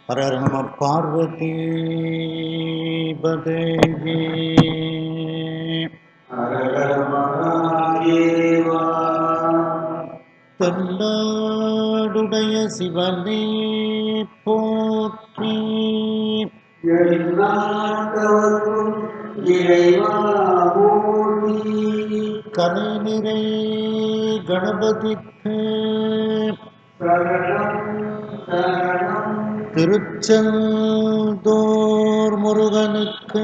ஹர நம பார்வதி பதேவி தென்னாடுடைய சிவனே போற்றி கலை நிறை கணபதிக்கு திருச்செந்தூர் முருகனுக்கு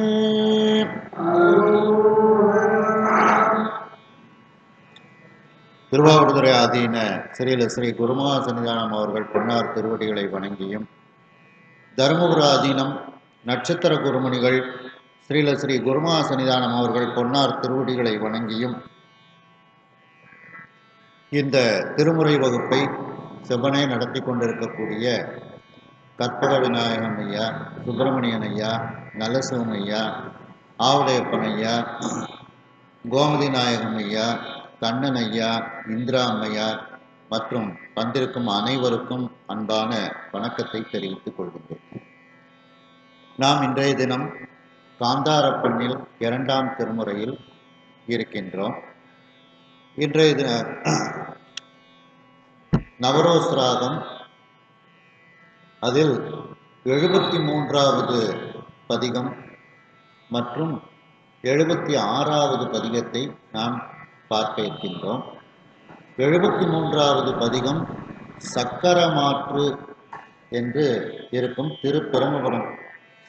திருவாவடுதுறை ஆதீன ஸ்ரீ குருமகா சன்னிதானம் அவர்கள் பொன்னார் திருவடிகளை வணங்கியும், தருமபுர ஆதீனம் நட்சத்திர குருமணிகள் ஸ்ரீ குருமகா சன்னிதானம் அவர்கள் பொன்னார் திருவடிகளை வணங்கியும் இந்த திருமுறை வகுப்பை செவ்வனே நடத்தி கொண்டிருக்கக்கூடிய கற்பக விநாயகம் ஐயா, சுப்பிரமணியன் ஐயா, நல்லசிவம் ஐயா, ஆவுடையப்பன் ஐயா, கோமதி நாயகம் ஐயா, கண்ணன் ஐயா, இந்திரா அம்மையார் மற்றும் வந்திருக்கும் அனைவருக்கும் அன்பான வணக்கத்தை தெரிவித்துக் கொள்கின்றோம். நாம் இன்றைய தினம் காந்தாரப்பண்ணில் 2ஆம் திருமுறையில் இருக்கின்றோம். இன்றைய தின நவரோஸ்ராகம், அதில் 73வது பதிகம் மற்றும் 76வது பதிகத்தை நாம் பார்க்க இருக்கின்றோம். 73வது பதிகம் சக்கரமாற்று என்று இருக்கும் திருப்பெருமபுரம்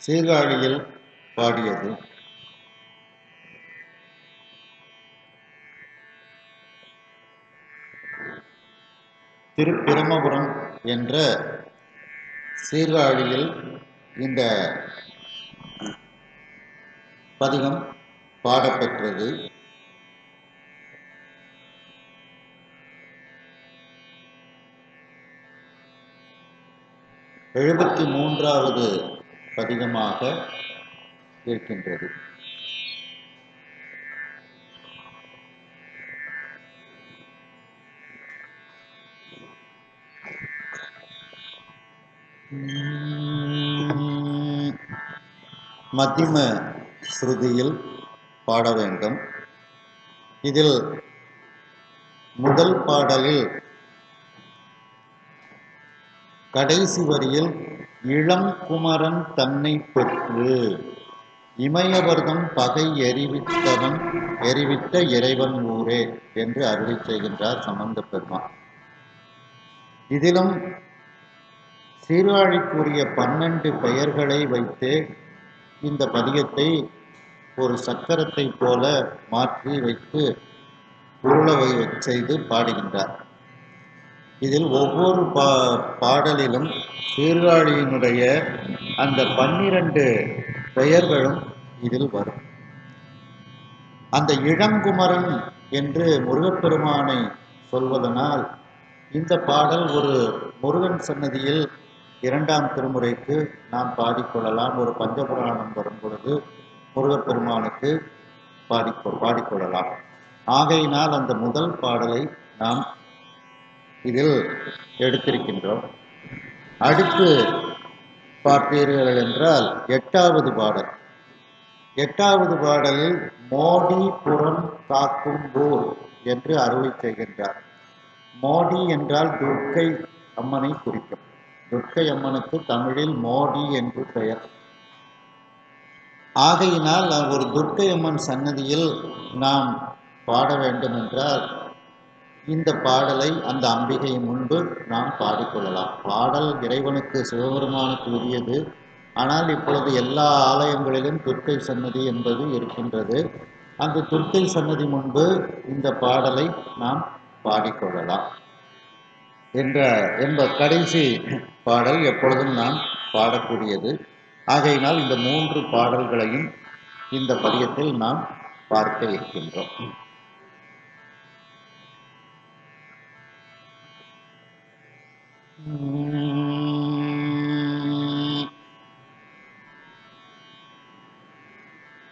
சீர்காழியில் பாடியது. திருப்பெருமபுரம் என்ற சீர்காழியில் இந்த பதிகம் பாடப்பெற்றது. எழுபத்தி 73வது பதிகமாக இருக்கின்றது. மத்திம ஸ்ருதியில் பாட வேண்டும். இதில் முதல் பாடலில் கடைசி வரியில் இளம் குமரன் தன்னை பெற்று இமயவர்தம் பகை எரிவித்த இறைவன் ஊரே என்று அருளி செய்கின்றார் சம்பந்த பெருமான். இதிலும் சீர்காழிக்குரிய 12 பெயர்களை வைத்து இந்த பதிகத்தை ஒரு சக்கரத்தை போல மாற்றி வைத்து உருளவை செய்து பாடுகின்றார். இதில் ஒவ்வொரு பாடலிலும் சீர்காழியினுடைய அந்த 12 பெயர்களும் இதில் வரும். அந்த இளங்குமரன் என்று முருகப்பெருமானை சொல்வதனால் இந்த பாடல் ஒரு முருகன் சன்னதியில் 2ஆம் திருமுறைக்கு நாம் பாடிக்கொள்ளலாம். ஒரு பஞ்சபுராணம் வரும் பொழுது முருகப்பெருமானுக்கு பாடிக்கொள்ளலாம். ஆகையினால் அந்த முதல் பாடலை நாம் இதில் எடுத்திருக்கின்றோம். அடுத்து பார்த்தீர்கள் என்றால் 8வது பாடல். 8வது பாடலில் மோடி புறம் காக்கும் போர் என்று அருளி செய்கின்றார். மோடி என்றால் துர்க்கை அம்மனை குறிக்கும். துர்க்கை அம்மனுக்கு தமிழில் மோடி என்று பெயர். ஆகையினால் ஒரு துர்க்கை அம்மன் சன்னதியில் நாம் பாட வேண்டும் என்றால் இந்த பாடலை அந்த அம்பிகை முன்பு நாம் பாடிக்கொள்ளலாம். பாடல் இறைவனுக்கு சிவபெருமானுக்கு உரியது. ஆனால் இப்பொழுது எல்லா ஆலயங்களிலும் துர்க்கை சன்னதி என்பது இருக்கின்றது. அந்த துர்க்கை சன்னதி முன்பு இந்த பாடலை நாம் பாடிக்கொள்ளலாம் என்ற கடைசி பாடல் எப்பொழுதும் நாம் பாடக்கூடியது. ஆகையினால் இந்த 3 பாடல்களையும் இந்த பதிகத்தில் நாம் பார்க்க இருக்கின்றோம்.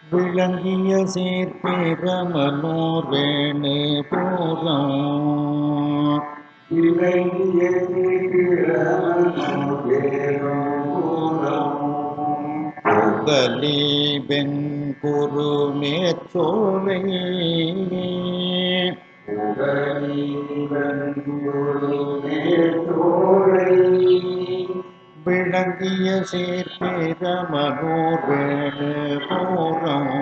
விளங்கிய சீர்பிரமனூர் வேணு பூரம் விளங்கிய சீர்பிரமனூர் வேணு புகலி வெண்குரு மேற்சோலை விளங்கிய சீர்பிரமனூர் வேணுபுரம்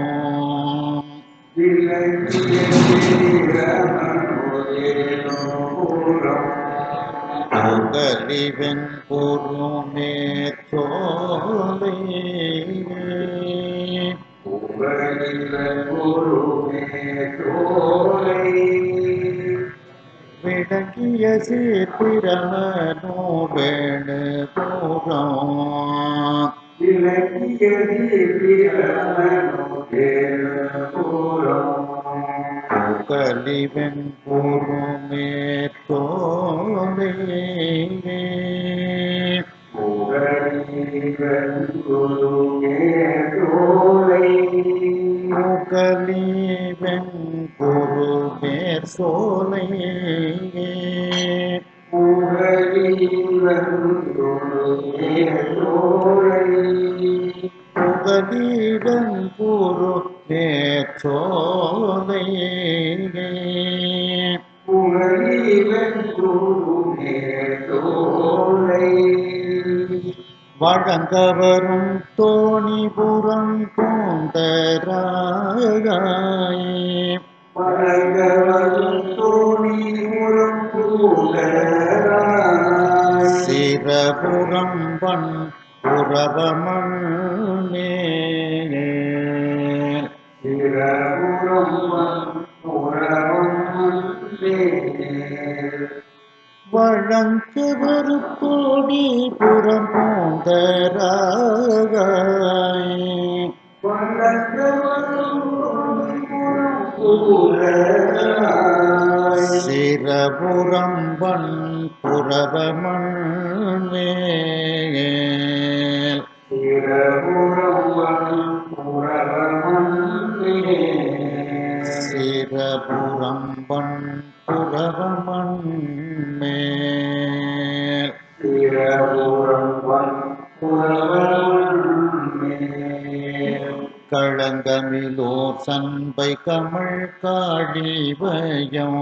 புகலி வெண்குரு மேற்சோலை விளங்கிய சீர்பிரமனூர் வேணுபுரம் புகலி வெண்குரு மேற்சோலை புகலி வெண்குரு மேற்சோலை புகலிடன் குரு மேற்சோலை வழங்கவரும் தோணிபுரம் பூந்தராய் சிரபுரம் வன் புரவமண்ணே வழங்கவரு தோணிபுரம் பூந்தராய் சிரபுரம் வன் புரவமண்ணே சிரபுரம் வன் புரவமண்ணே களங்கமிலோர் சண்பை கமழ் காழிவயம்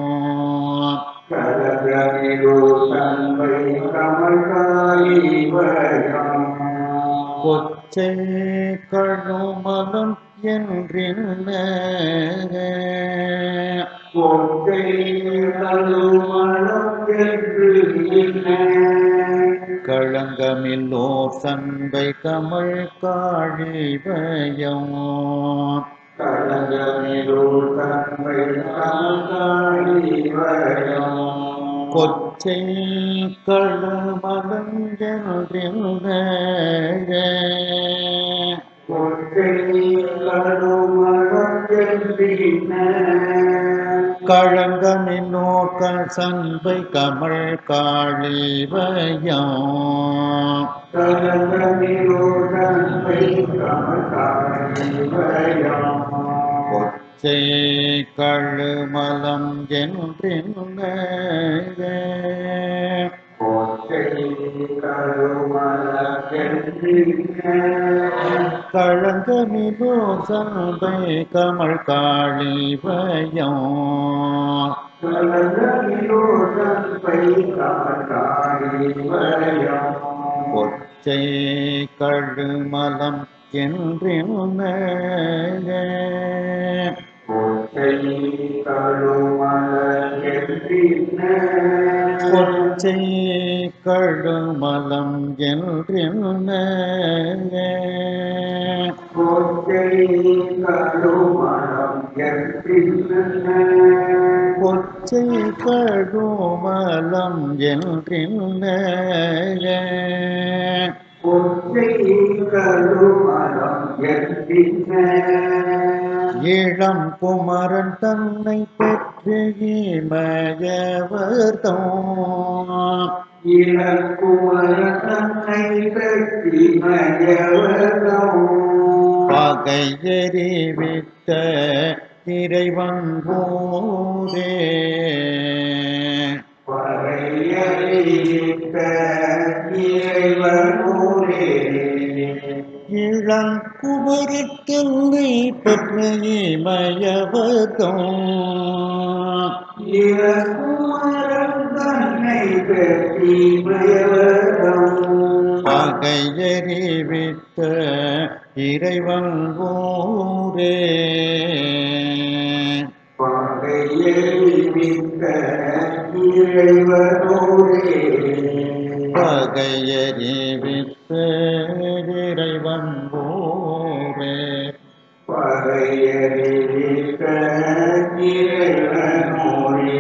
கொச்சை கழுமலம் என்றின்ன களங்கமில்லோர் சண்பை கமழ் காழிவயம் கொச்சை கழுமலம் என்றின்ன களங்கமில்லோர் சண்பை கமழ் காழிவயம் கொச்சை கழுமலம் என்றின்ன களங்கமிலோர் சண்பை கமழ் காழிவயம் கொச்சை கழுமலம் என்றின்ன கொச்சை கழுமலம் என்றின்ன கொச்சை கழுமலம் என்றின்ன இளம் குமரன் தன்னை பெற்று இமயவர்தம் பகையறிவித்த இறைவன் போதே இளங்குமரத்தல்லை பெற்ற இமயவதம் இளங்குமரன் தன்னை பெற்றி மயவதம் பகையறிவித்த இறைவன் ஊரே பகையறிவித்த இறைவனோரே பகையறிவித்த இறைவன் ஊரே பகையறிவித்த இறைவனோரே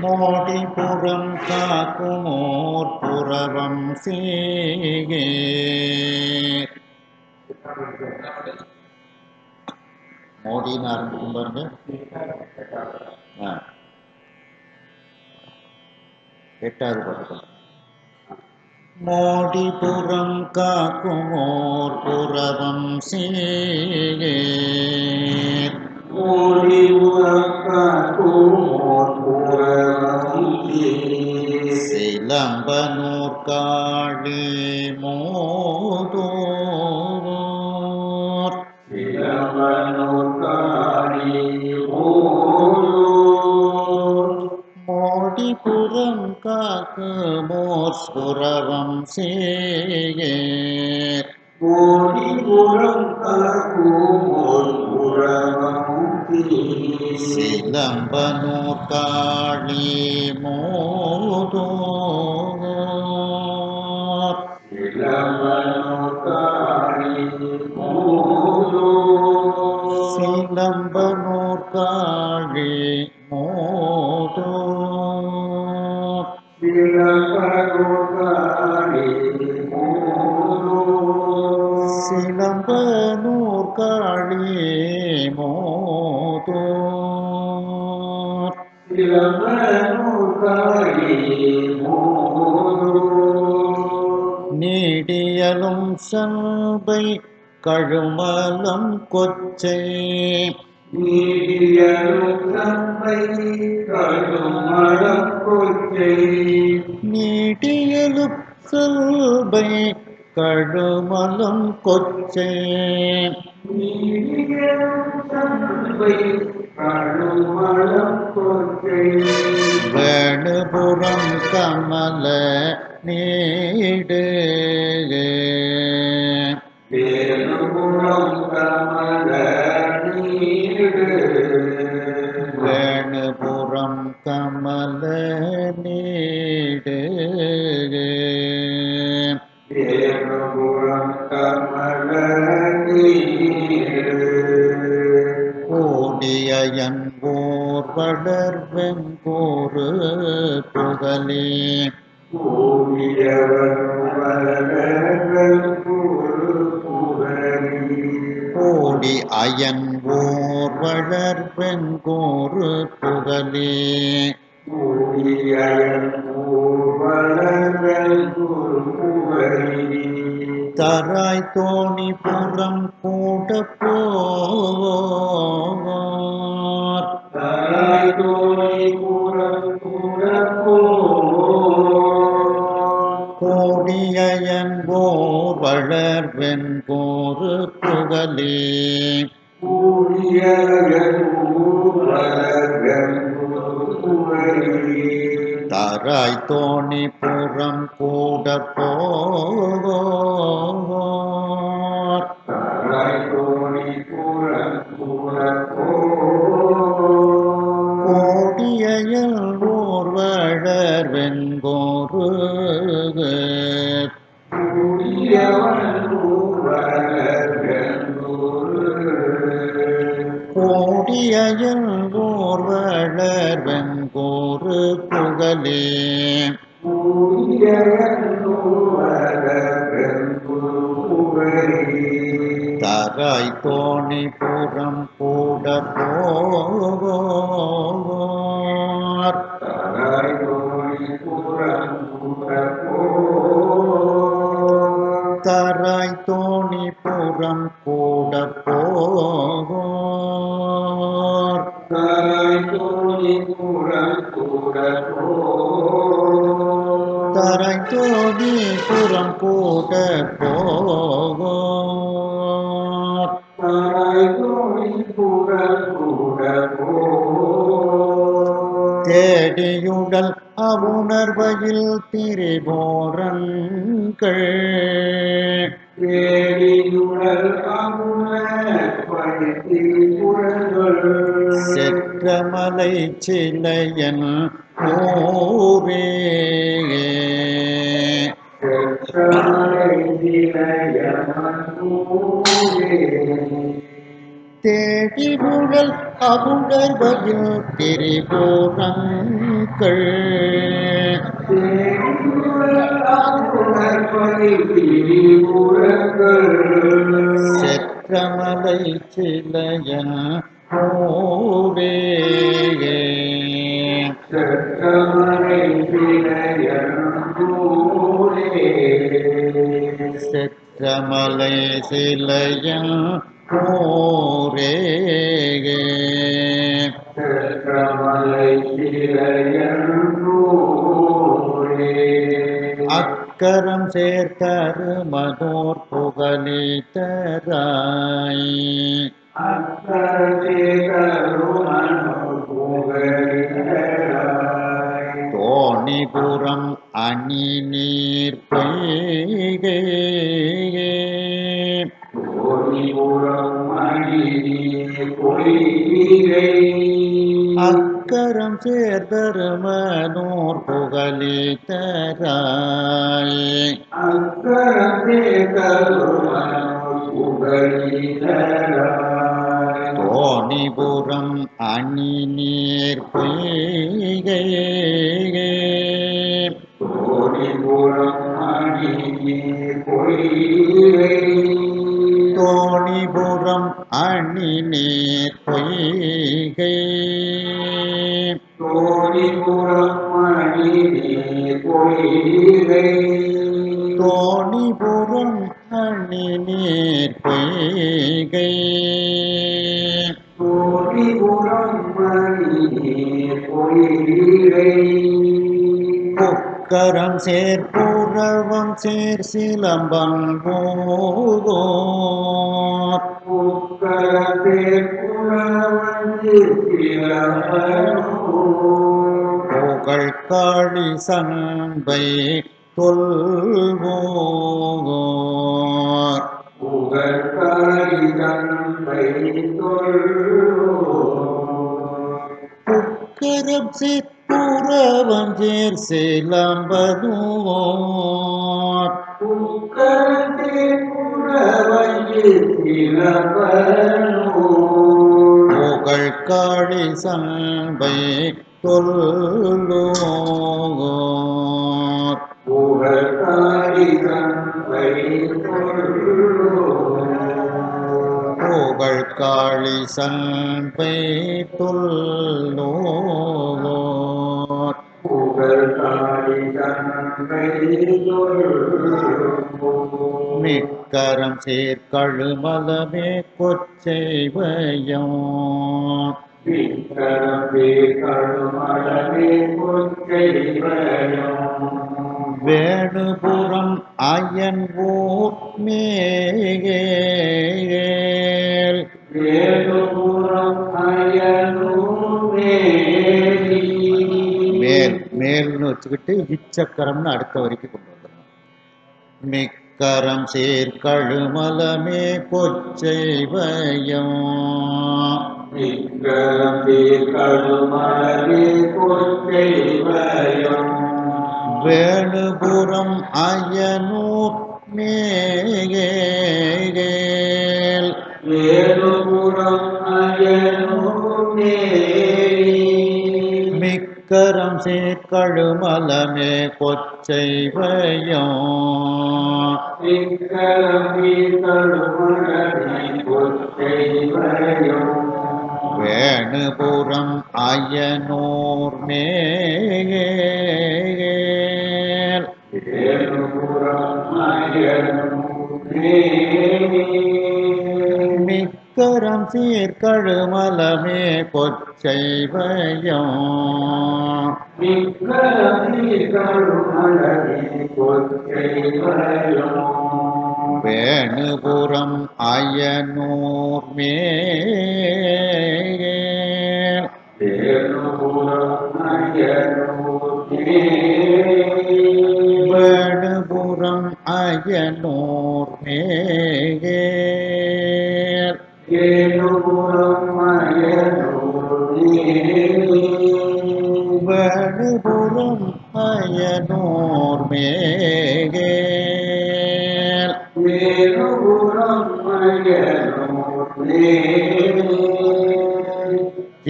மோடிபுரம் காக்குமோர் புறவம் சீகே மோடின்னு ஆரம்பிக்கும் பாருங்க. எட்டாவது பாட்டு. மோடிபுரம் காக்குமோர் புறவம் சீகே மோடி உறக்காக்குமோர் புறவம் சிலம்பனூர் காளி மோதோர் இளவனோர் காணி ஓதோர் மோடிபுரம் காக்குமோர் புறவம் சீகே மோடிபுரம் காக்குமோர் புறவம் சிலம்பனூர் காளி மோதோர் இளவனோர் காணி ஓதோர் சிலம்பனூர் காளி மோதோர் இளவனோர் காணி ஓதோர் சிலம்பனூர் காளி மோதோர் இளவனோர் காணி ஓதோர் நீடியலும் சல்பை கழுமலம் கொச்சை நீடியலும் தம்மை கழுமலம் கொச்சை நீடியலும் சல்பை கழுமலம் கொச்சை நீடியலும் தம்மை கழுமலம் கொச்சை வேணுபுரம் கமல நீடு வேணுபுரம் கமல நீடு வேணுபுரம் கமல நீடு வேணுபுரம் கமல நீடு கோடியன் ஓர் வளர்வெங்கோரு புகழே கூடியவர் வளர்கள் புகழி கோடி அயன் ஓர் வளர்வெங்கோரு புகழே கூடியவர் வளர்கள் புகழி தராய் தோணி புறம் கூட போவார் தாய் தோழி புறம் புறப்போ கோடியன் ஓர் வளர்வெங்கோரு புகழே கூடியவர் வளர்கள் புகழி தராய் தோணி புறம் கூட போவார் தாய் தோழி புறம் புறப்போ கோடியல் ஓர் வளர்வெங்கோரு கோடியல் ஓர் வளர்வெங்கோரு புகழே தராய் தோணி புறம் கூட போவார் தராய் தோணி புறம் கூட போவார் கரைந்தோடி புறம் கூட போகோர் தேடியுடல் அவுணர்வையில் திரிபோரங்கள் செற்றமலை சிலையன் ஊரே தேடியுடல் அவுணர்வையில் திரிபோரங்கள் செற்றமலை சிலையன் ஊரே செற்றமலை சிலையன் ஊரே அக்கரம் சேர்த்தரு மதோர் புகழித்தராய் தோணிபுரம் அணி நீர் பொய்கை அக்கரம் சேர்தருமனோர் புகழித்தராய் தோணிபுரம் அணி நீர் பொய்கை தோணிபுரம் அணி நீர் பொய்கை தோணிபுரம் அணி நீர் பொய்கை புக்கரம் சேர்ப்புறவம் சேர் சிலம்பன் போகோர் புகழ் காளி சண்பை தொல்வோர் புக்கரம் சேர்ப்புறவம் சேர் சிலம்பனோர் புகழ் காளி சண்பை தொல்லோர் புகழ் காளி சண்பை தொல்லோர் மிக்கரம் சேர்கழுமலமே கொச்சைவயம் வேணுபுரம் அயன்வோர் மேல் மேல் மேல்னு வச்சுக்கிட்டு இச்சக்கரம்னு அடுத்த வரைக்கும் கொண்டு வந்துடணும். மிக்கரம் சேர்கழுமலமே கொச்சைவயம் வேணுபுரம் அயனூர் மேல் மிக்கரம் சேர்கழுமலமே கொச்சைவயம் வேணுபுரம் அயனூர் மேல் மிக்க இச்சக்கரம் சீர்கழுமலமே கொச்சைவயம் வேணுபுரம் அயனூர் மேல் வேணுபுரம் அயனூர் மேல் வேணுபுரம் அயனூர் மேல்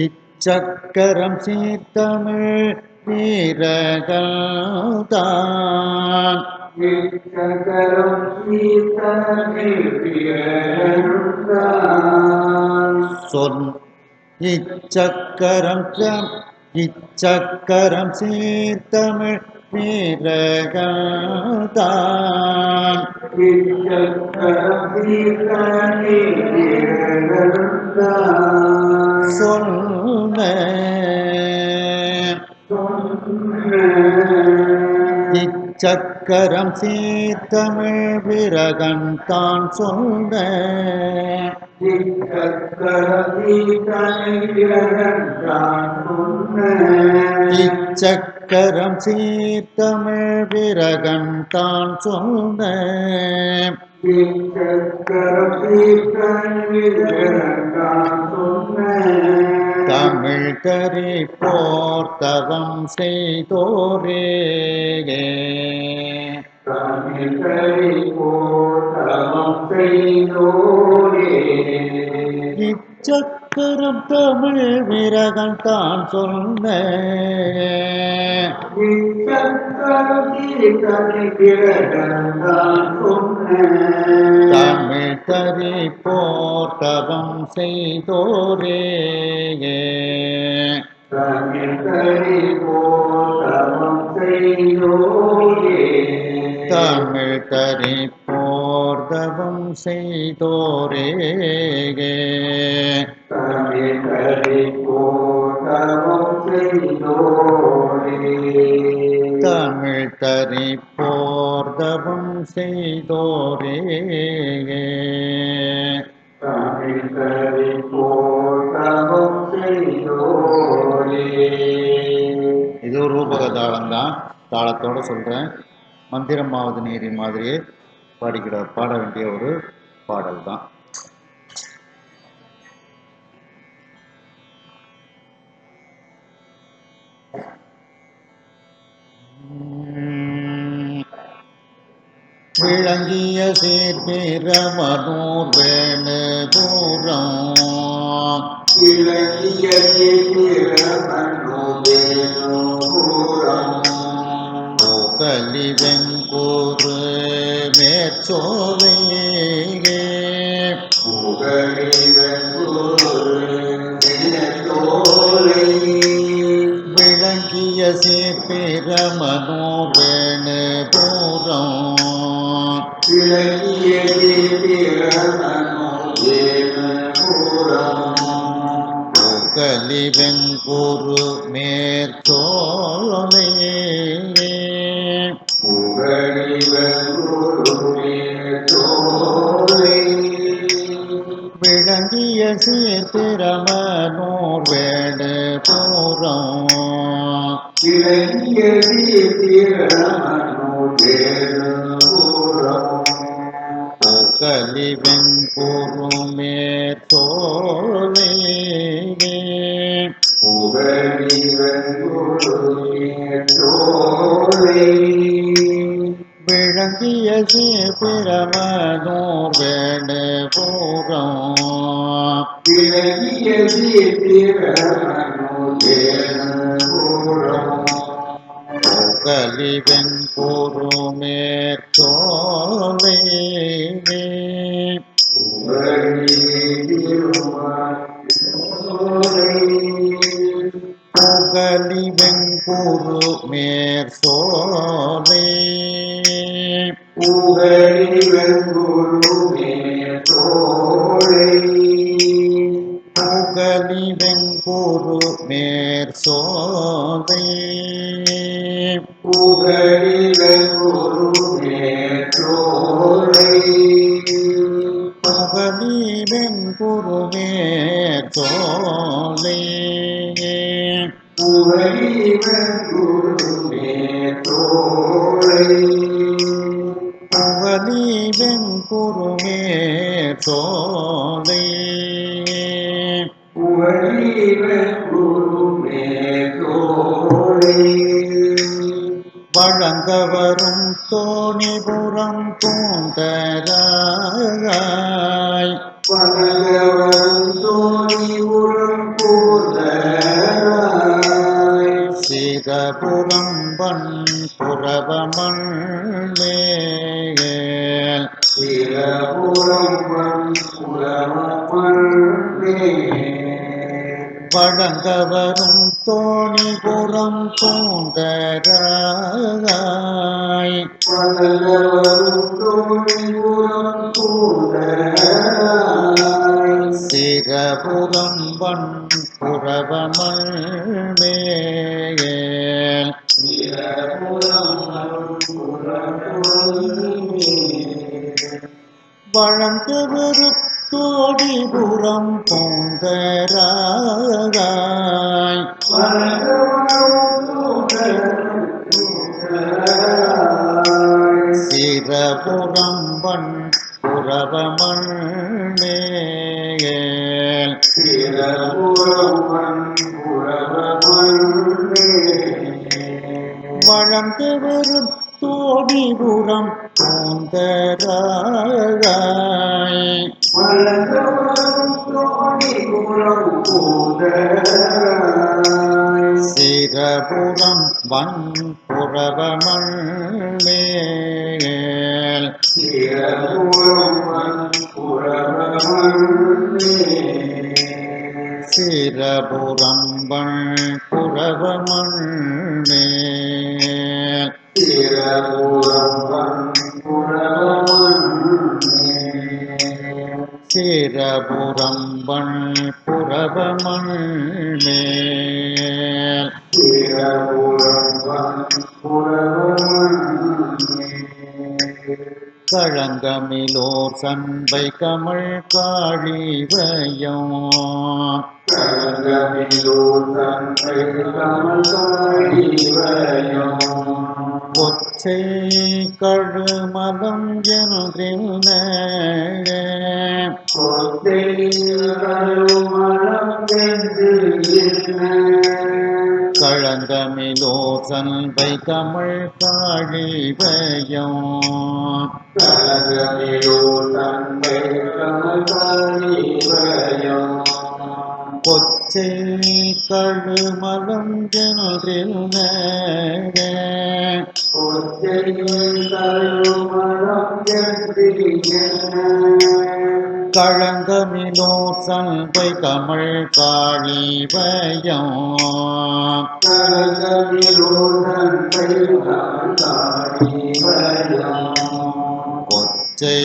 இச்சக்கரம் சீர்தமிழ் வீரகல்தான் சொன் இச்சக்கரம் சீர்தமிழ் வீரகல்தான் சொன்ன இச்சக்கரம் சீர்தமிழ் விரகன் தான் சொன்ன இச்சக்கரம் சீர்தமிழ் விரகன் தான் சொன்ன தமிழ் கரி போர்த்தவம் செய்தோரே இச்சக்கரம் தமிழ் விரகன் தான் சொன்ன தமிழ் கரி போர்த்தவம் செய்தோரே தமிழ் கரி போர்த்தவம் செய்தோரே தமிழ் தரி போர்தவம் செய்தோரே இது ஒரு ரூபக தாளம் தான். தாளத்தோட சொல்றேன். மந்திரமாவது நீரின் மாதிரியே பாட வேண்டிய ஒரு பாடல் தான். விளங்கிய சீர்பிரமனூர் வேணுபுரம் கலி வெங்கூறு மேற்சோலை விளங்கிய சீர்பிரமனூர் வேணுபுரம் கலி வெங்கூறு மேற்சோலை விளங்கிய சீர்பிரமனூர் வேணுபுரம் கலி வெங்கூறு மேற்சோலை விளங்கிய சீர்பிரமனூர் வேணுபுரம் கலி வெங்கூறு மேற்சோலை புகலி வெங்கூறு மேற்சோலை புகழி வெங்குரு மேற்சோலை புகழி வெங்குரு மேற்சோலை புகழி வெங்குரு மேற்சோலை வழங்க வரும் தோணிபுரம் பூந்தராய் சிரபுரம் வன் புறவமல்லேல் வழங்க வரும் தோணிபுரம் பூந்தராய் சிரபுரம் வன் புறவமல்லேல் வழங்க விருத்தோடிபுரம் பூந்தராய் சிரபுரம் வன் புறவமல்லேல் வழங்க விருத்தோடிபுரம் பூந்தராய் சிரபுரம் வன் புறவமல்லேல் சிரபுரம் வன் புறவமல்லேல் சிரபுரம் வன் புறவமல்லேல் களங்கமிலோர் சண்பை கமழ் காழிவயம் ஒச்சை கழுமலம் என்றின களங்கமிலோர் சண்பை கமழ் காழிவயம் கொச்சை கழுமலம் என்றின களங்கமிலோர் சண்பை கமழ் காழிவயம் கொச்சை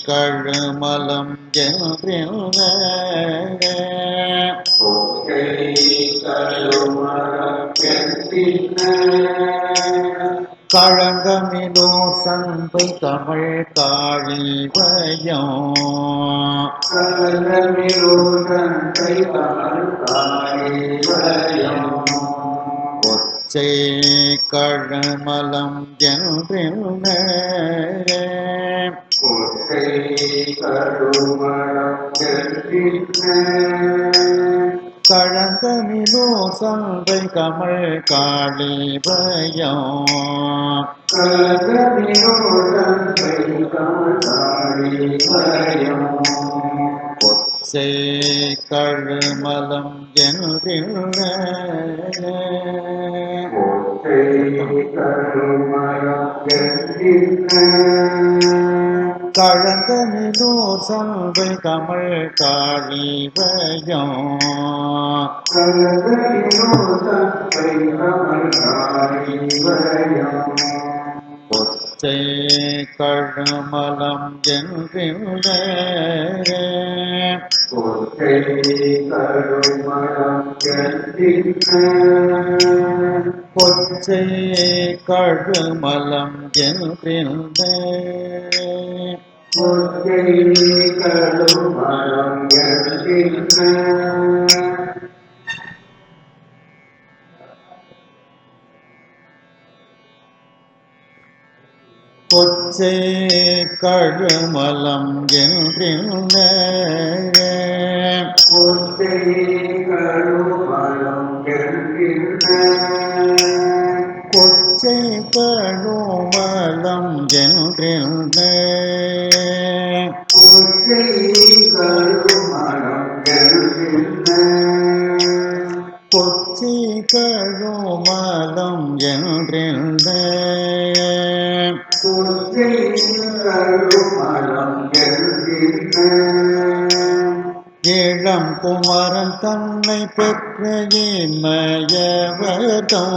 கழுமலம் என்றின களங்கமிலோர் சண்பை கமழ் காழிவயம் கொச்சை கழுமலம் என்றின களங்கமிலோர் சண்பை கமழ் காழிவயம் கொச்சை கழுமலம் என்றின களங்கமிலோர் சண்பை கமழ் காழிவயம் கொச்சை கழுமலம் என்றின கொற்கை கருமலம் என்கின்ற கொச்சை கழுமலம் என்றிருந்த கொற்கை கருமலம் என்கின்ற கொச்சை கழுமலம் என்றிருந்த கொற்கை கருமலம் என்கின்ற கொச்சை கழுமலம் என்றிருந்த கொற்கை கருமலம் என்கின்ற கொச்சை கழுமலம் என்றிருந்த கொற்கை கருமலம் என்கின்ற இளம் குமரன் தன்னை பெற்ற இமயவதம்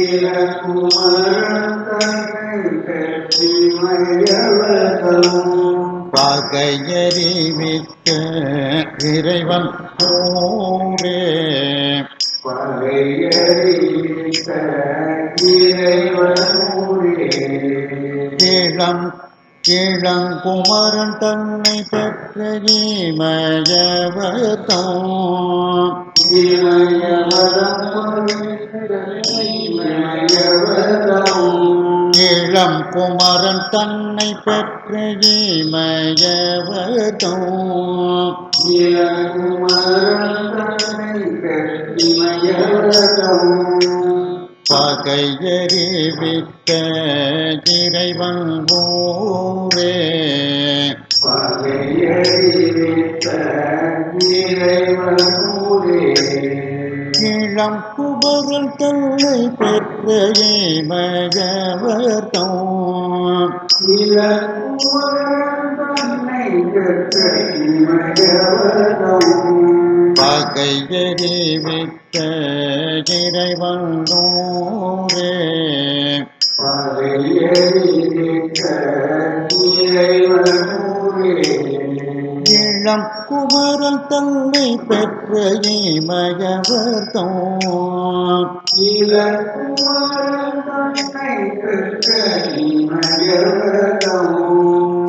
இளங்குமரன் தன்னை பெற்றிமையவதம் பகையறிவித்த இறைவன் போரே பகையறிவித்த இறைவனூரே இளங்குமரன் தன்னை பெற்ற இமயவதம் இளம் குமரன் தன்னை பெற்ற இமயவதம் பகையறிவித்த இறைவன் போரே இளம் குமரன் தன்னை பெற்ற இமயவதம் பகையறிவித்த இறைவன் நூரே இளம் குமரன் தன்னை பெற்ற இமயவதம்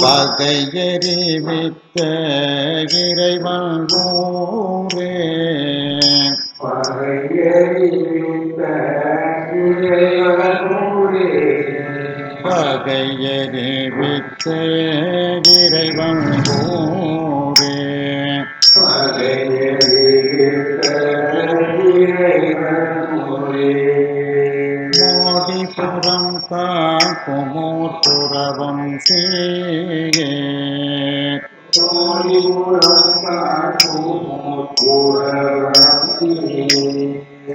பகையறிவித்த இறைவன் நூரே பகையறிவித்த இறைவன் நூரே மோடிபுரம் காக்குமோர் புறவம் செய்யே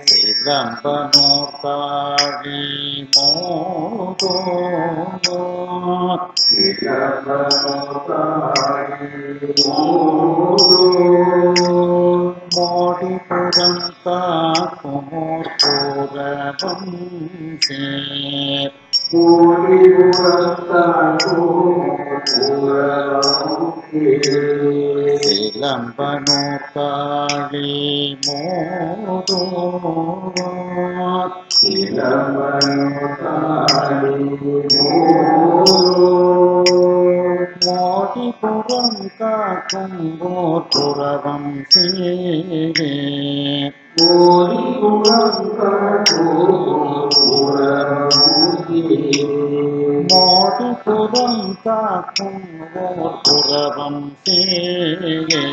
சிலம்பனோர் காழி மோதோ மோடிபுரம் காக்குமோர் புறவம் சேர் சிலம்பனோர் காழி மோதோ மோடிபுரம் காக்கும் ஓர் புறவம் சீரே மோடிபுரம் காக்கும் ஓர் புறவம் சீரே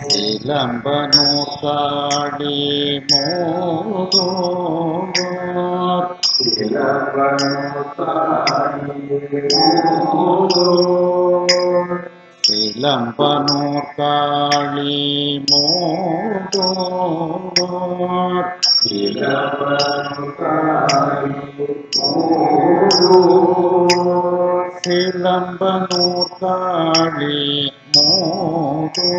சிலம்பனோர் காழி மோதோ சிலம்பனோர் காழி மோதோ சிலம்பனோர் காழி மோதோ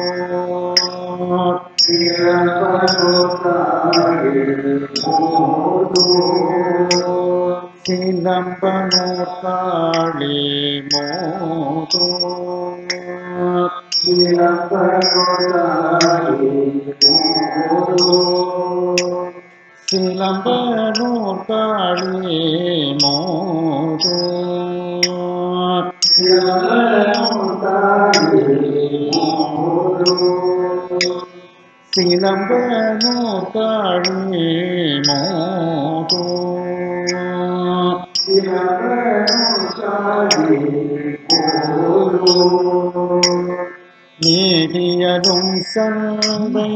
சிலம்பனூர் காளி மோதோ சிலம்பனூர் காளி மோதோ சிலம்பனூர் காளி மோதோ நீதியதும் சந்தை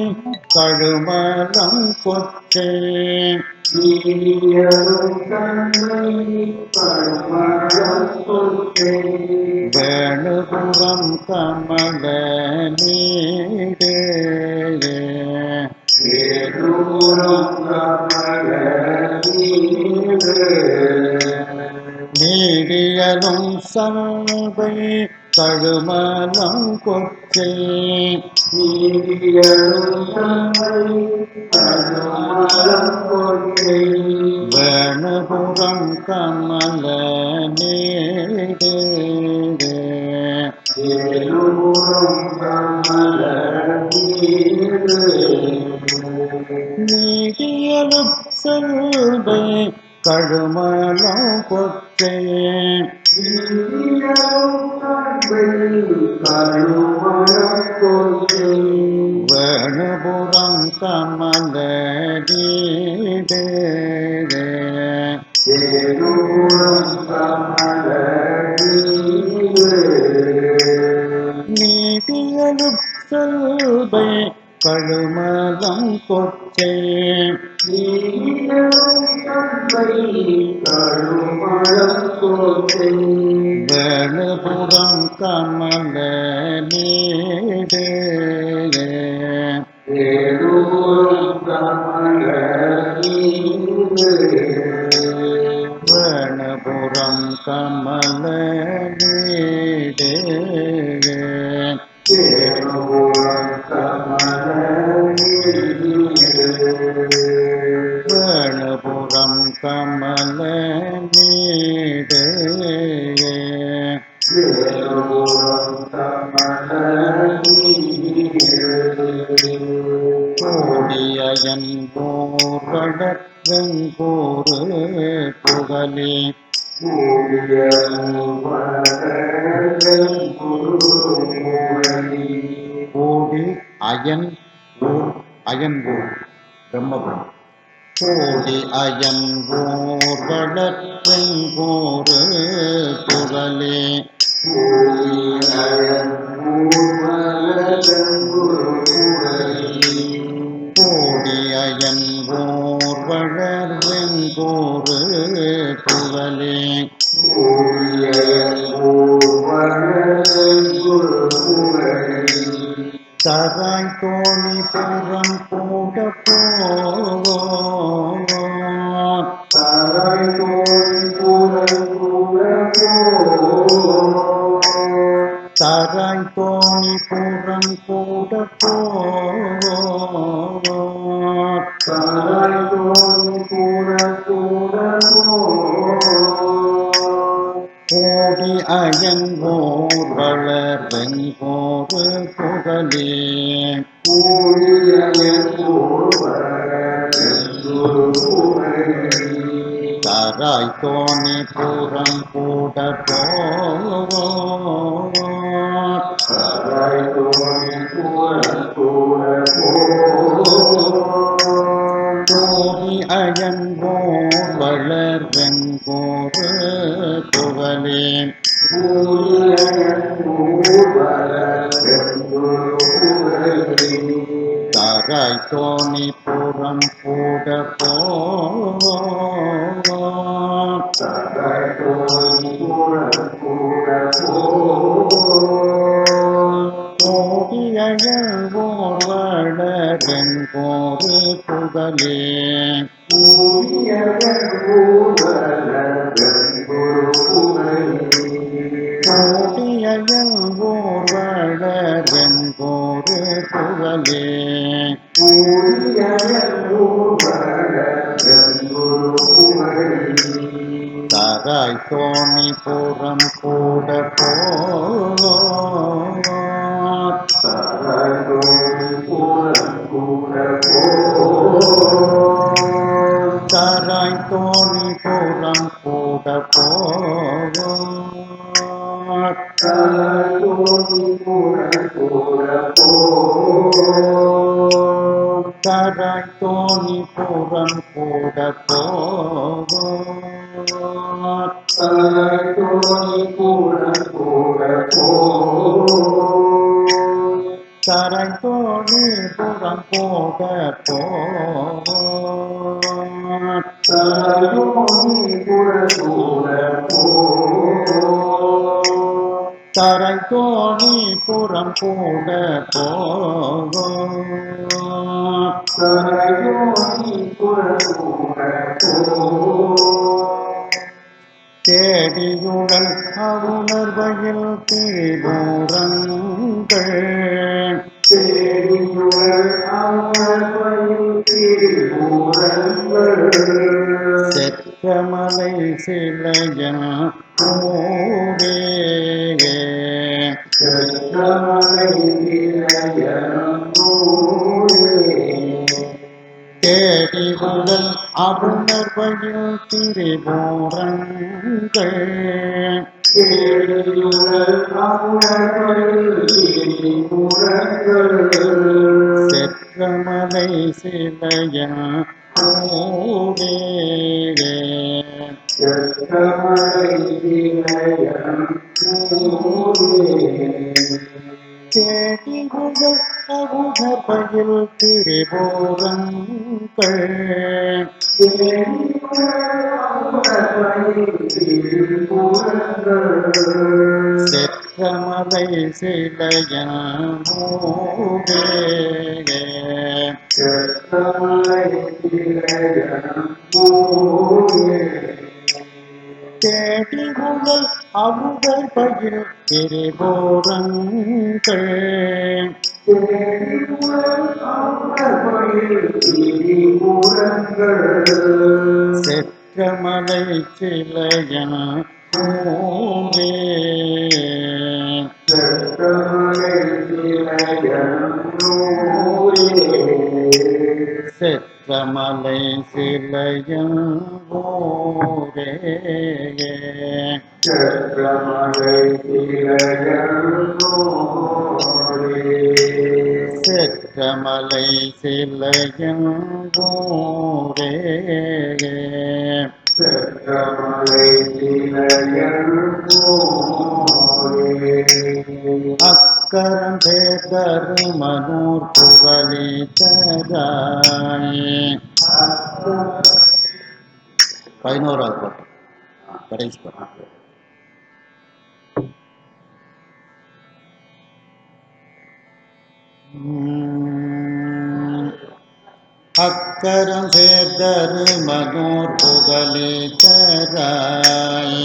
கழுமலம் கொச்சே வேணுபுரம் கமல நீடே நீடியலும் சந்தை கழுமலம் கொச்சே வேணுபுரம் கமல நீடே நீடியலும் சந்தை கழுமலம் கொச்சே வேணுபுரம் கமல நீடே நீதியலும் செல்வை கழுமலம் கொச்சே வேணுபுரம் கமல நீடே வேணுபுரம் கமல நீடே வேணுபுரம் கமல நீடே கோடியன் போர்வடற்றங்கோரு புகழே கோடி அயன் ஊர் அயன்கூர் பிரம்மபுரம் கோடி அயன் ஊர் வளர்த்தங்கோரு புகழே கோடி அயன் ஊர் வளர்வெங்கோரு புகழே தராய் தோணி புறம் கூட போவோ தராய் தோணி புறம் கூட போவோ கோடி அயன் ஓர் வளர்வெங்கோரு புகழே தராய் தோணி புறம் கூட போவோ கோடி அயன் ஓர் வளர்வெங்கோரு புகழே தராய் தோணி புறம் கூட போவோ கோடி அயன் ஓர் வளர்வெங்கோரு புகழே கோடி அயன் ஓர் வளர்வெங்கோரு புகழே தராய் தோணி புறம் கூட போர் தராய் தோணி புறம் கூட போர் தராய் தோணி புறம் கூட போர் தராய் தோணி புறம் கூட போர் தராய் தோணி புறம் கூட போர் தேடியுடன் அவுணர்வையில் திரிபுரங்கள் செற்றமலை சிலையன் ஊரே தேடி உடல் அவுணர்வையில் திரிபுரங்கள் செற்றமலை சிலையன் ஊரே தேடி உடல் அவுணர்வையில் திரிபுரங்கள் செற்றமலை சிலையன் ஊரே தேடி உடல் அவுணர்வையில் திரிபுரங்கள் செற்றமலை சிலையன் ஊரே செற்றமலை சிலையன் ஊரே செற்றமலை சிலையன் ஊரே அக்கரம் சேர்தரு மனூர் புகழி தராய் 11வது பாட்டு கடைசி பாட்டு அக்கரம் சேர்தரு மனூர் புகழி தராய்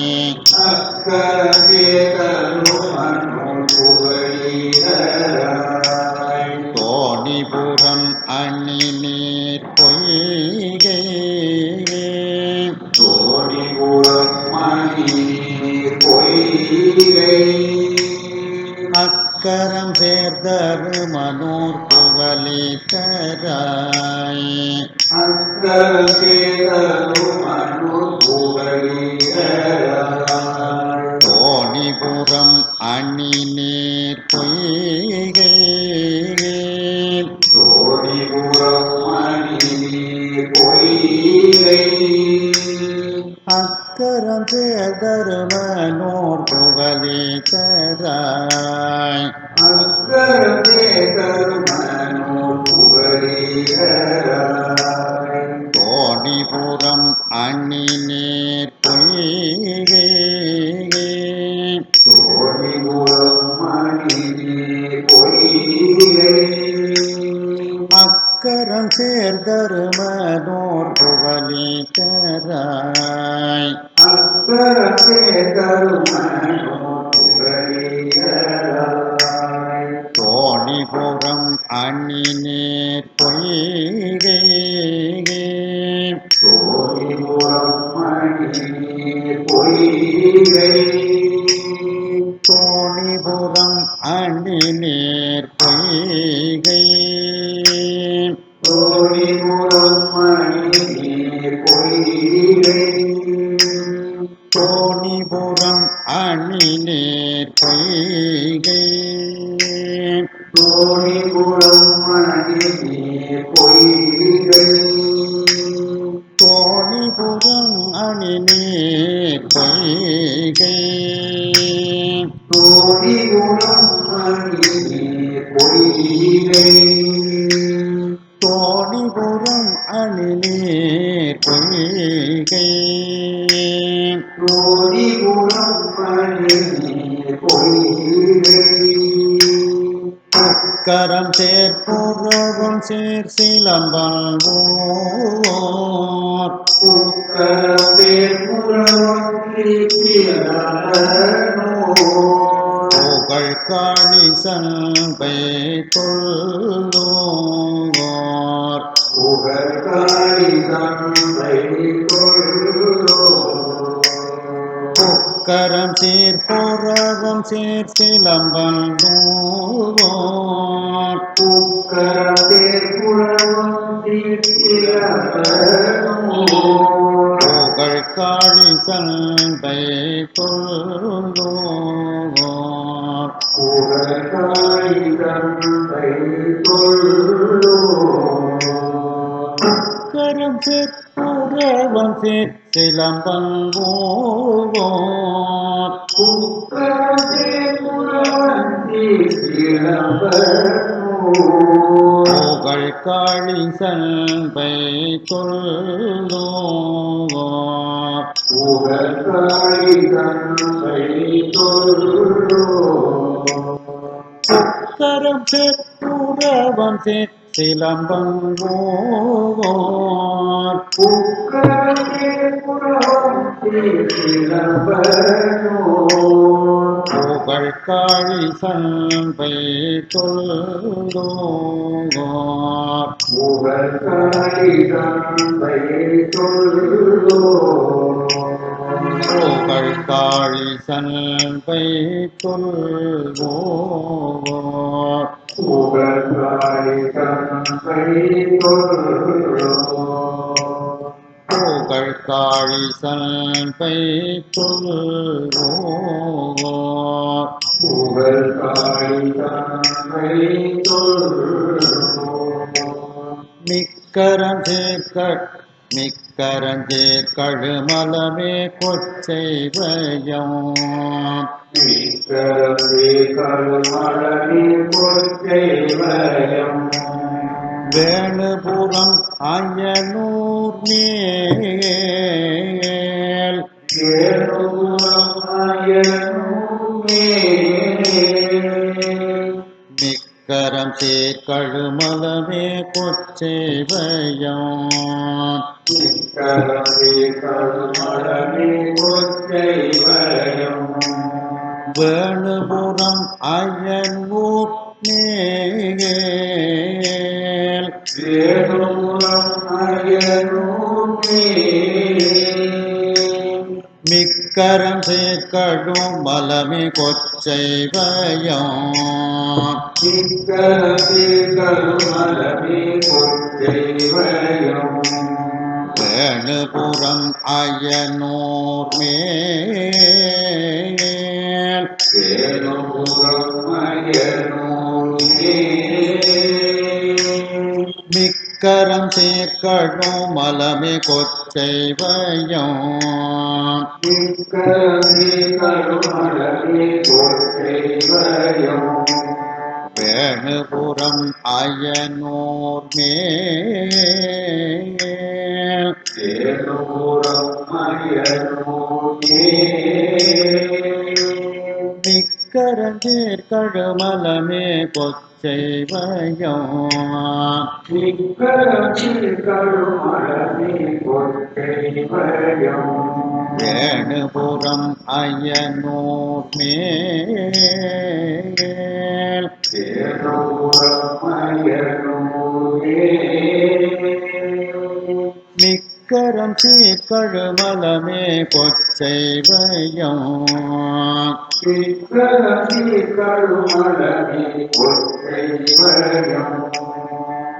தோணிபுரம் அணி நீர் பொய்கை அக்கரம் சேர்தரு மனூர் புகழி தராய் தோணிபுரம் அணி நீர் பொய்கை அக்கரம் சேர்தரு மனூர் புகழி தராய் தோணிபுரம் அணி நீர் பொய்கை அக்கரம் சேர்தரு மனூர் புகழி தராய் தோணிபுரம் அணி நீர் பொய்கை தோணிபுரம் மணி பொய்கை தோணிபுரம் அணி நேர் பொய்கை தோணிபுரம் மணி பொய்கை தோணிபுரம் அணி நேர் பொய்கை தோணிபுரம் மணி பொய்கை தோணிபுரம் அணி நேர் பொய்கை தோணிபுரம் மணி பொய்கை கரம் சேர்ப்புறவும் சேர் சிலம்பல் ஓர் உக்கரத்தேர் புகழ் காணி சண்பை கொள்ளோர் கரம் சேர்ப்புறவும் சேர் சிலம்பல் ஓர் புகழ் காணி சண்பை கொள்ளோர் கரம் சேர்ப்புறவும் சேர் சிலம்பல் ஓர் புகழ் காளி சண்பை கொள்ளோர் கரம் சேர்ப்புறவும் சேர் சிலம்பல் ஓர் புகழ் காளி சண்பை கொள்ளோர் புகழ் காளி சண்பை கொள்வோர் புகழ் காளி சண்பை கொள்வோர் மிக்கரம் சேர்க்க கழுமலமே கொச்சைவயம் வேணுபுரம் அயனூர் மேல் மிக்கரம் சேர்க்கழுமலமே கொச்சைவயம் வேணுபுரம் அயனூர் மேல் மிக்கரம் சேர்க்கடும் மலமே கொச்சைவயம் வேணுபுரம் அயனூர் மேல் மிக்கரம் சேர்க்கடும் மலமே கொச்சைவயம் வேணுபுரம் அயனூர் மேல் மிக்கரம் சேர்க்கழுமலமே கொச்சைவயம் வேணுபுரம் அயனூர் மேல் மிக்கரம் சேர்க்கழுமலமே கொச்சைவயம்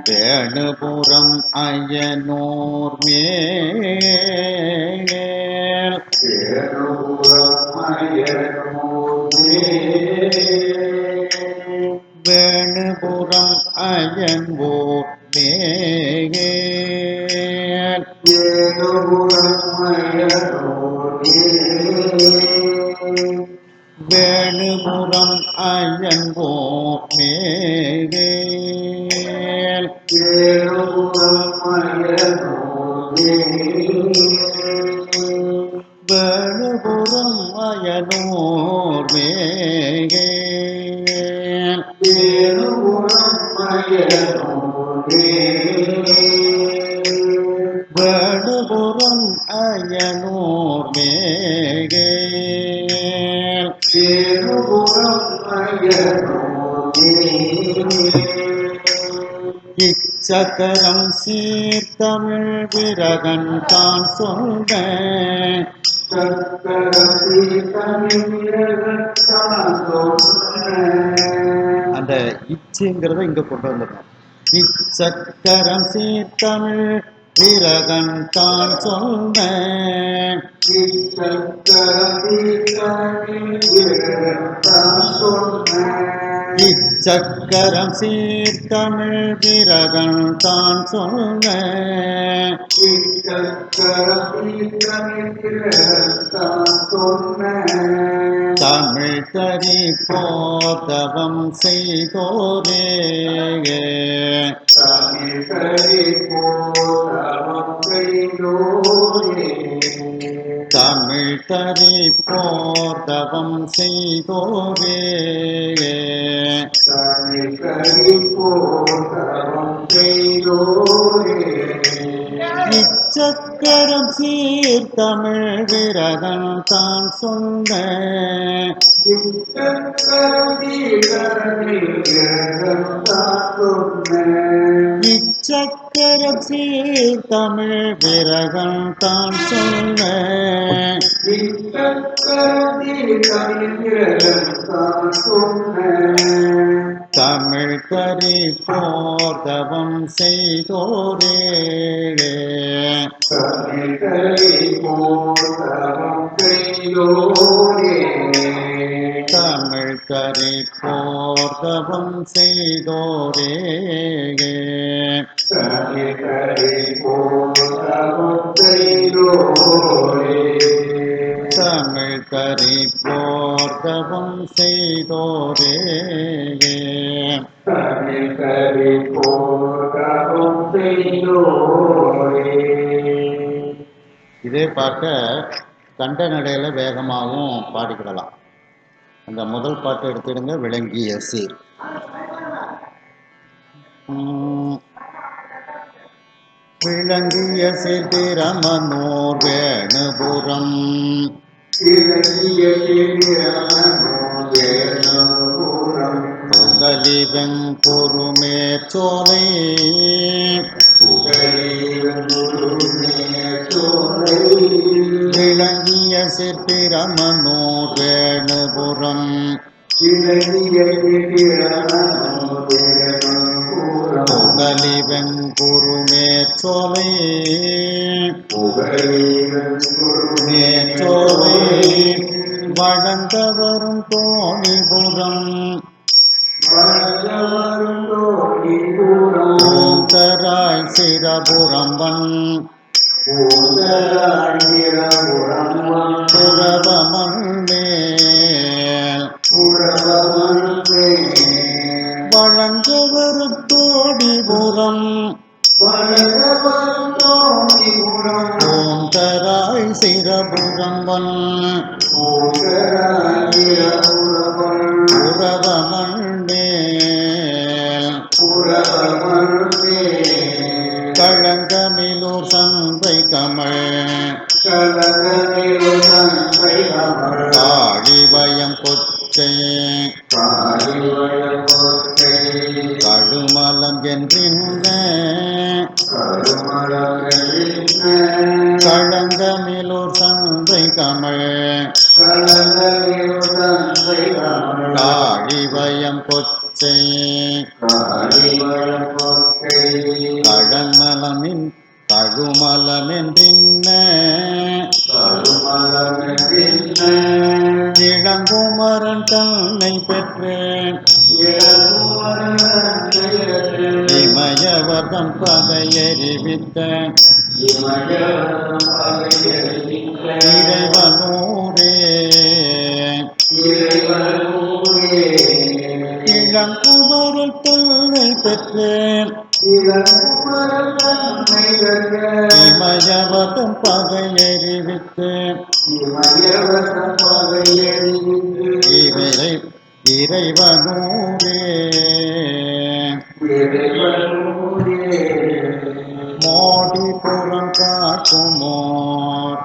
வேணுபுரம் அயனோர் மேல் வேணுபுரம் அயன்வோர் மேல் வேணுபுரம் அயன்வோர் மேல் வேணுபுரம் அயனோர் மேல் வேணுபுரம் அயனோர் மேல் இச்சக்கரம் சீர்தமிழ் விரகன் தான் சொல்ல அந்த இச்சுங்கிறத இங்க கொண்டு வந்துடணும். இச்சக்கரம் சீர்தமிழ் விரகன் தான் சொல்ல இச்சக்கரம் சீர்தமிழ் விரகன் தான் சொல்ல தமிழ் தரி போதவம் செய்தோரே தமிழ் தரி போதவம் செய்தோரே இச்சக்கரம் சீர்தமிழ் விரகன் தான் சொன்ன இச்சக்கரம் சீர்தமிழ் விரகன் தான் சொன்ன தமிழ் கரி போர்தவம் செய்தோரே தமிழ் கரி போர்தவம் செய்தோரே தமிழ் கரி போர்தவம் செய்தோரே இதே பாட்டை கண்ட நடையில வேகமாகவும் பாடிக்கிடலாம். அந்த முதல் பாட்டு எடுத்துடுங்க, விளங்கிய சீர். விளங்கிய சீர்திரமனோர் வேணுபுரம் புகலி வெங்குருமேற் சோலை விளங்கிய சித்திரமனோர் வேணுபுரம் புகலி வெங்குருமேற் சோலை மேற்சோலை வளர்ந்தவரும் தோணிபுரம் ஓந்தராய் சிரபுரம்பன் புரவமன்மேல் வளர்ந்தவரும் தோணிபுரம் ஓந்தராய் சிரபுரம்பன் புரவமன்மேல் களங்கமிலூர் சந்தை கமழ் காழிவயம் கொச்சை கழுமலம் என்றின்ன களங்கமிலூர் சந்தை கமழ் காழிவயம் கொச்சை கழமலமின் கழுமலமென்றின்ன இளங்குமரன் தன்னை பெற்றேன் இமயவதம் பகையறிவித்த இறைவனூரே இளங்குமரன் தன்னை பெற்றேன் இமயவதம் பகையறிவித்து இறைவனூரே மோடி புறம் காக்குமோர்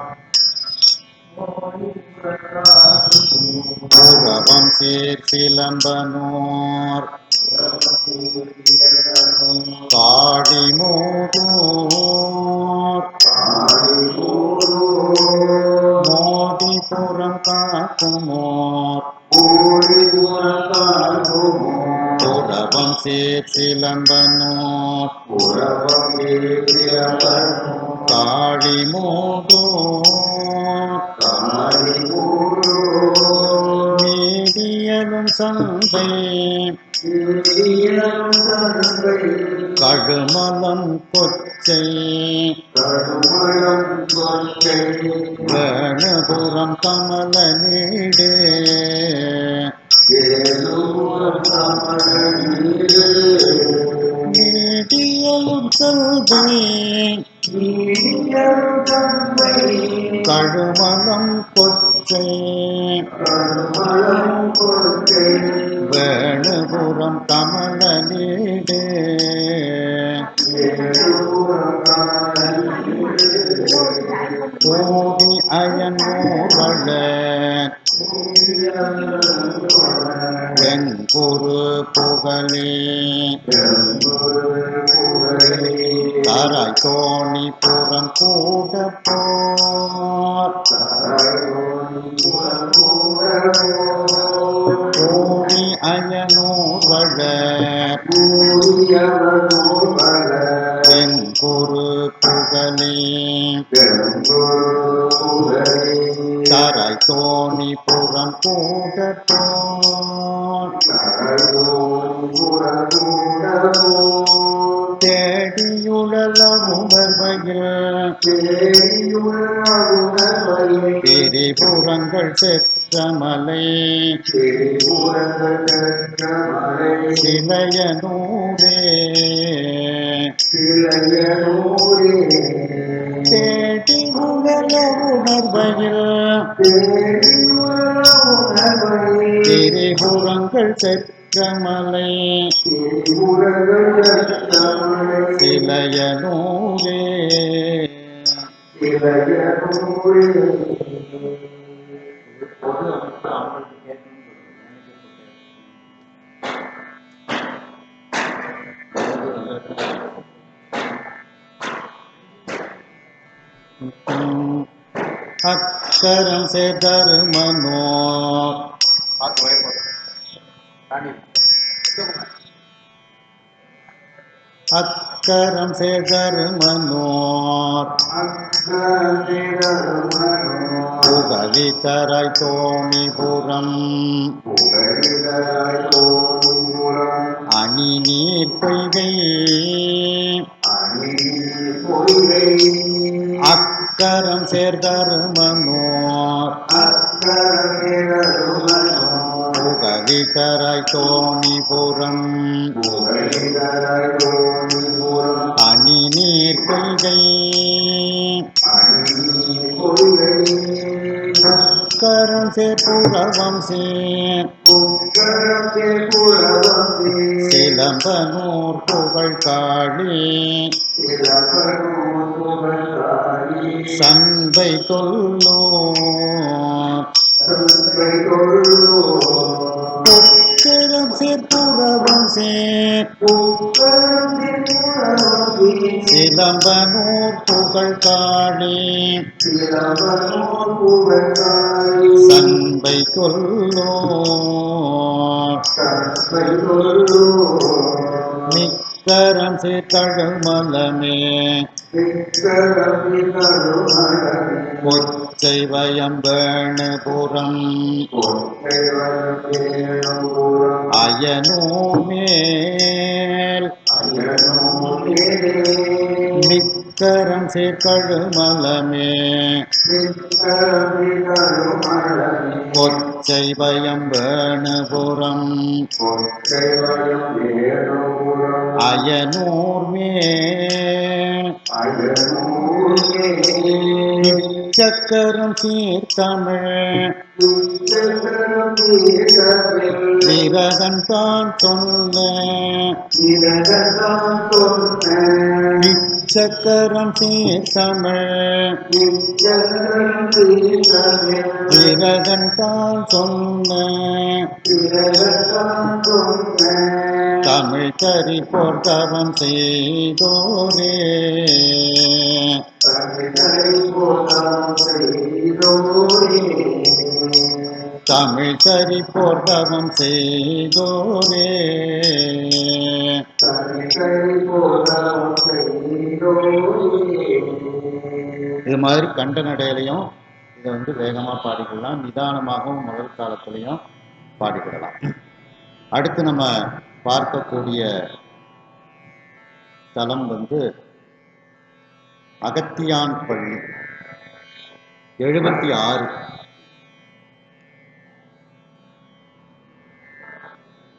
புறவம் சீர் சிலம்பனோர் காடிமூதூர் மோடிபுரம் காக்குமோர் புறவம் சீர் சிலம்பனோர் காடிமூதூர் மீடியலும் சந்தை கழுமலம் கொச்சை வேணுபுரம் கமல நீடு நீடியலும் சந்தை கழுமலம் கொச்சை வேணுபுரம் கமல நீடு கோடி அயனூர்வள வெங்குரு புகழே தராய் தோணி புறம் கூட போர் கோடி அயனூர்வள வெங்குரு புகழே தராய் தோணி புறம் கூட போர் தேடியுழலவுமர்வையில் திரிபுரங்கள் செற்றமலை சிலையனூரே தேடி உணர்வையில் திரிபுரங்கள் செற்றமலை சிலையனூரே அக்கரம் சேதருமனோர் அக்கரம் சேதருமனோர் புகலிதராய் தோணிபுரம் அணி நீர் பொய்கை அக்கரம் சேர்தருமனோர் புகலிதராய் தோணிபுரம் அணி நீர் பொய்கை புக்கரம் சேர்புறவம் சேர் சிலம்பனூர் புகழ் காளி சந்தை கொல்லோ புக்கரம் சேர்புறவம் சேர் சிலம்பனூர் புகழ் காளி சண்பை கொல்லோ மிக்க மிக்கரம் சீர்கழுமலமே கொச்சை வயம்பேணுபுரம் அயனூர் மேல் மிக்கரம் சீர்கழுமலமே கொச்சை வயம்பேணுபுரம் அயனூர் மேல் சக்கரம் சீர்தமிழ் விரகன் தான் சொன்ன சக்கரம் சீர்தமிழ் விரகன் தான் சொன்ன தமிழ் கறி போர்த்தவம் செய்தோரே தமிழ் கறி போர்த்தவம் செய்தோரே இது மாதிரி கண்ட நடையிலையும் இதை வந்து வேகமாக பாடிக்கலாம், நிதானமாகவும் முதல் காலத்திலையும் பாடிக்கிடலாம். அடுத்து நம்ம பார்க்கக்கூடிய தலம் வந்து அகத்தியான் பள்ளி 76.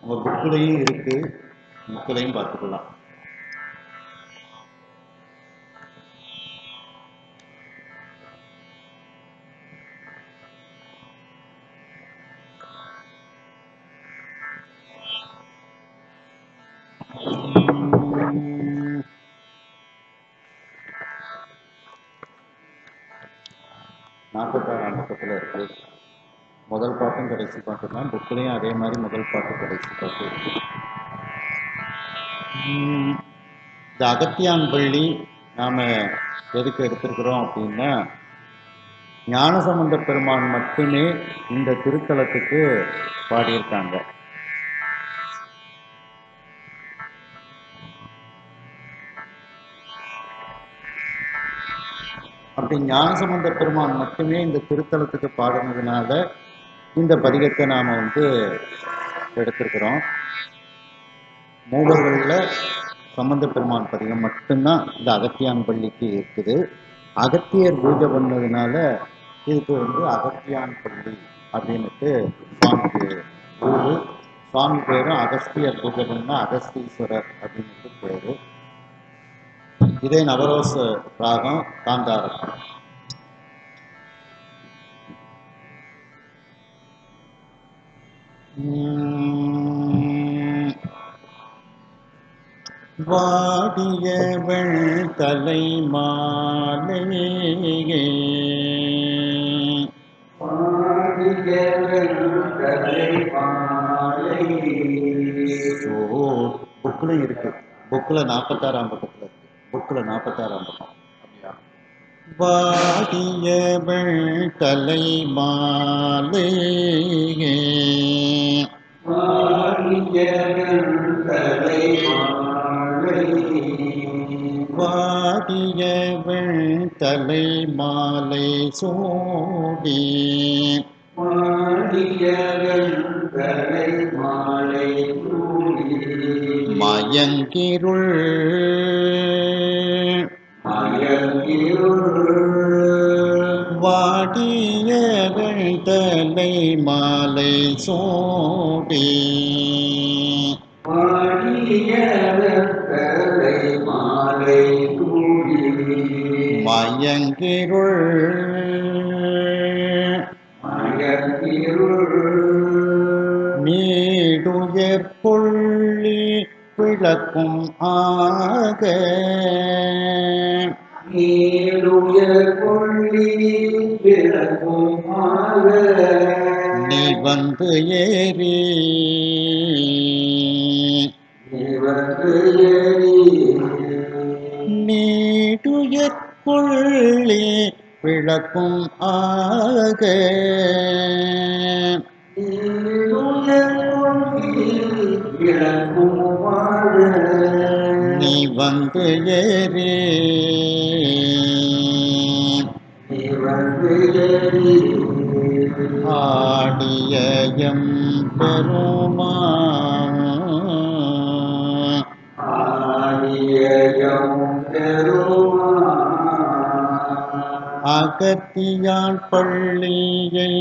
உங்க புக்குலையும் இருக்கு, புக்குலையும் பார்த்துக்கலாம். நாற்பத்தாறாம் பக்கத்தில் இருக்கு. முதல் பாட்டும் கடைசி பாட்டு தான். புக்கிலையும் அதே மாதிரி முதல் பாட்டு கடைசி பாட்டு இருக்கு. இந்த அகத்தியான் பள்ளி நாம் எதுக்கு எடுத்திருக்கிறோம் அப்படின்னா, ஞானசம்பந்த பெருமான் மட்டுமே இந்த திருத்தலத்துக்கு பாடியிருக்காங்க. அப்படி ஞானசம்பந்த பெருமான் மட்டுமே இந்த திருத்தலத்துக்கு பாடினதுனால இந்த பதிகத்தை நாம் வந்து எடுத்திருக்கிறோம். மூவர்களில் சம்பந்த பெருமான் பதிகம் மட்டும்தான் இந்த அகத்தியான் பள்ளிக்கு இருக்குது. அகத்தியர் பூஜை பண்ணதுனால இதுக்கு வந்து அகத்தியான் பள்ளி அப்படின்னுட்டு சுவாமிக்கு ஊர். சுவாமி பேரும் அகஸ்தியர் பூஜை பண்ணா அகஸ்தீஸ்வரர் அப்படின்னுட்டு பேரு. இதே நவரோச ராகம் காந்தாரம். வாடியவள் தலை மாலையே புக்கில் இருக்கு. புக்கில் 46ஆம் பக்கத்தில் இருக்கு. புக்கில் 46ஆம் பக்கம். வாடியவள் தலை மாலையே வாடியவள் தலை மாலை சூடி மயங்கிருள் வாடியவள் தலை மாலை சூடி மயங்கிருள் நீடுயர் கொள்ளி விளக்கும் ஆக நீ வந்து ஏறி நீடுயர் கொள்ளி விளக்கும் ஆக வந்து ஏறி ஆடிய எம் பெருமான் அகத்தியான் பள்ளியை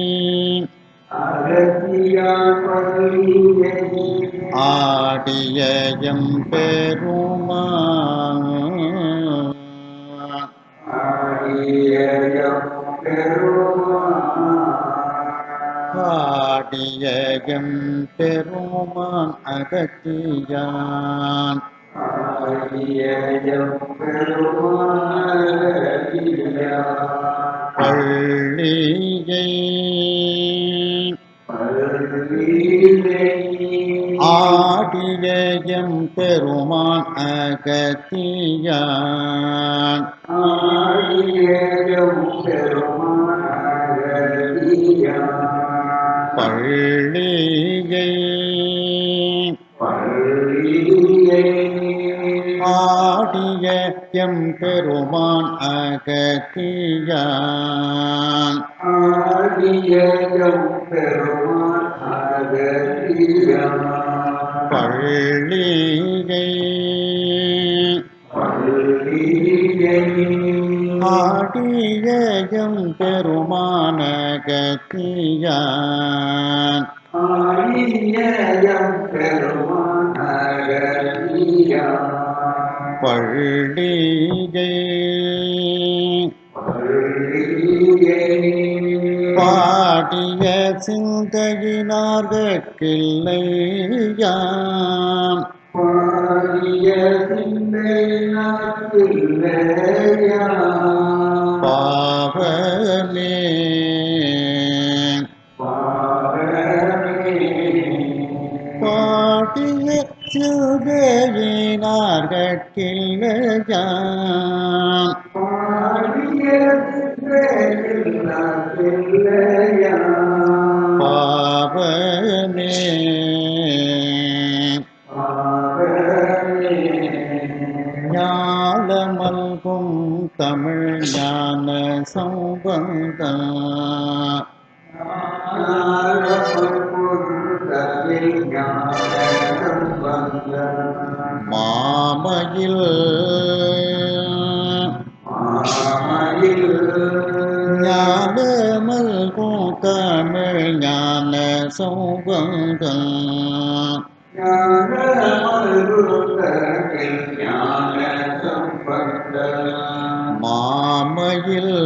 ஆடிய எம் பெருமான் ஆடிய எம் பெருமான் அகத்தியான் பள்ளியை ஆடிய எம் பெருமான் அகத்தியான் பள்ளியை ஆடிய எம் பெருமான் அகத்தியான் பள்ளியை ஆடிய எம் பெருமான் அகத்தியான் பள்ளியை பாடிய சிந்தையினார்கில்லையாம் பாவமே பாடிய சிந்தையினார்கில்லையாம் பாவமே ஞாலமல்கும் தமிழ் ஞான சம்பந்தம் மாமையில் ஞானமல்கும் தமிழ் ஞான சம்பந்தம் மாமையில்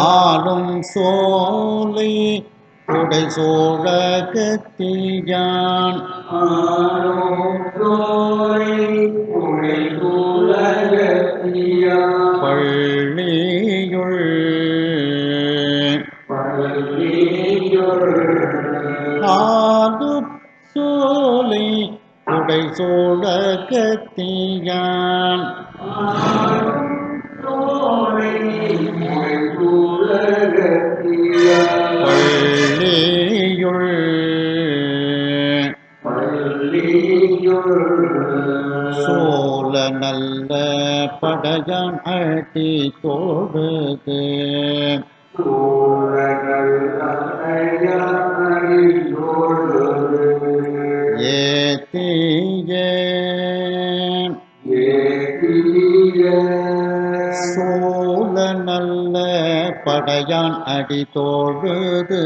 ஆளும் சோலை உடை சோழ கத்தியான் பள்ளியுள் ஆளும் சோலை உடை சோழ கத்தியான் சோழ நல்ல படையான் அடி தோடுது ஏத்திய சோழ நல்ல படையான் அடி தோடுது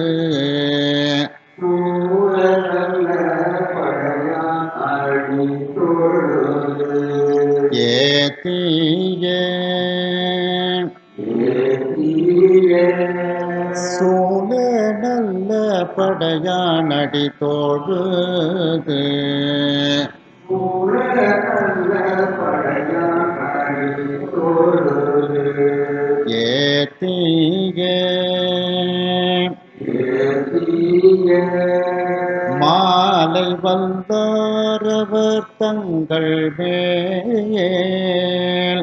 ஏத்திய சோழ நல்ல படையான் அடி தோடுது ஏத்திய மாலை வந்தாரவர் தங்கள் மேல்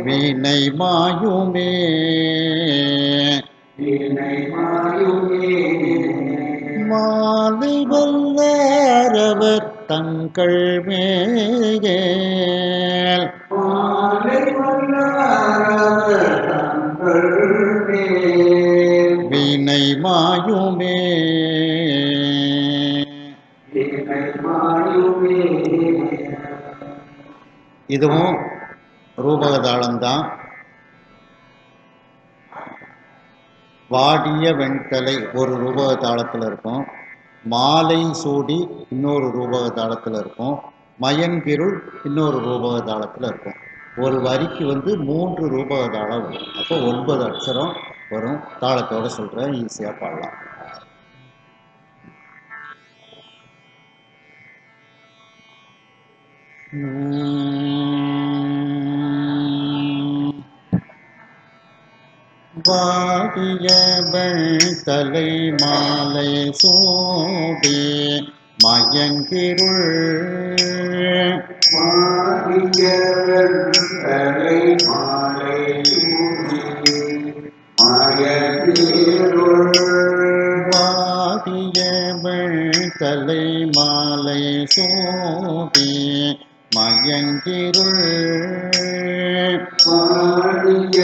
வினை மாயுமே மாலை வல்லாரவர் தங்கள் மேல் வினை மாயுமே. இதுவும் ரூபகதாளம்தான். வாடிய வெண்தலை ஒரு ரூபக தாளத்தில் இருக்கும், மாலை சூடி இன்னொரு ரூபக தாளத்தில் இருக்கும், மயன்கிருள் இன்னொரு ரூபக தாளத்தில் இருக்கும். ஒரு வரிக்கு 3 ரூபக தாளம் வரும். அப்போ 9 அக்ஷரம் வரும். தாளத்தோடு சொல்கிறேன், ஈஸியாக பாடலாம். வாடிய வெண்தலை மாலை சூடி மயங்கிருள் வாடிய வெண்தலை மாலை சூடி மயங்கிருள் வாடிய வெண்தலை மாலை சூடி மயங்கிருள் வாடிய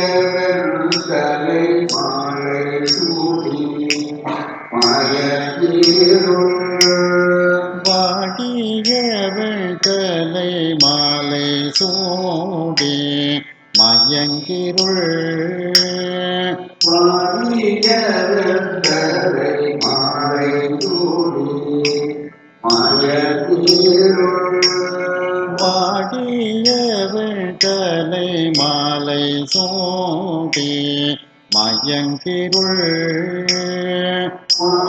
வெண்தலை மாலை சூடி மயங்கிருள்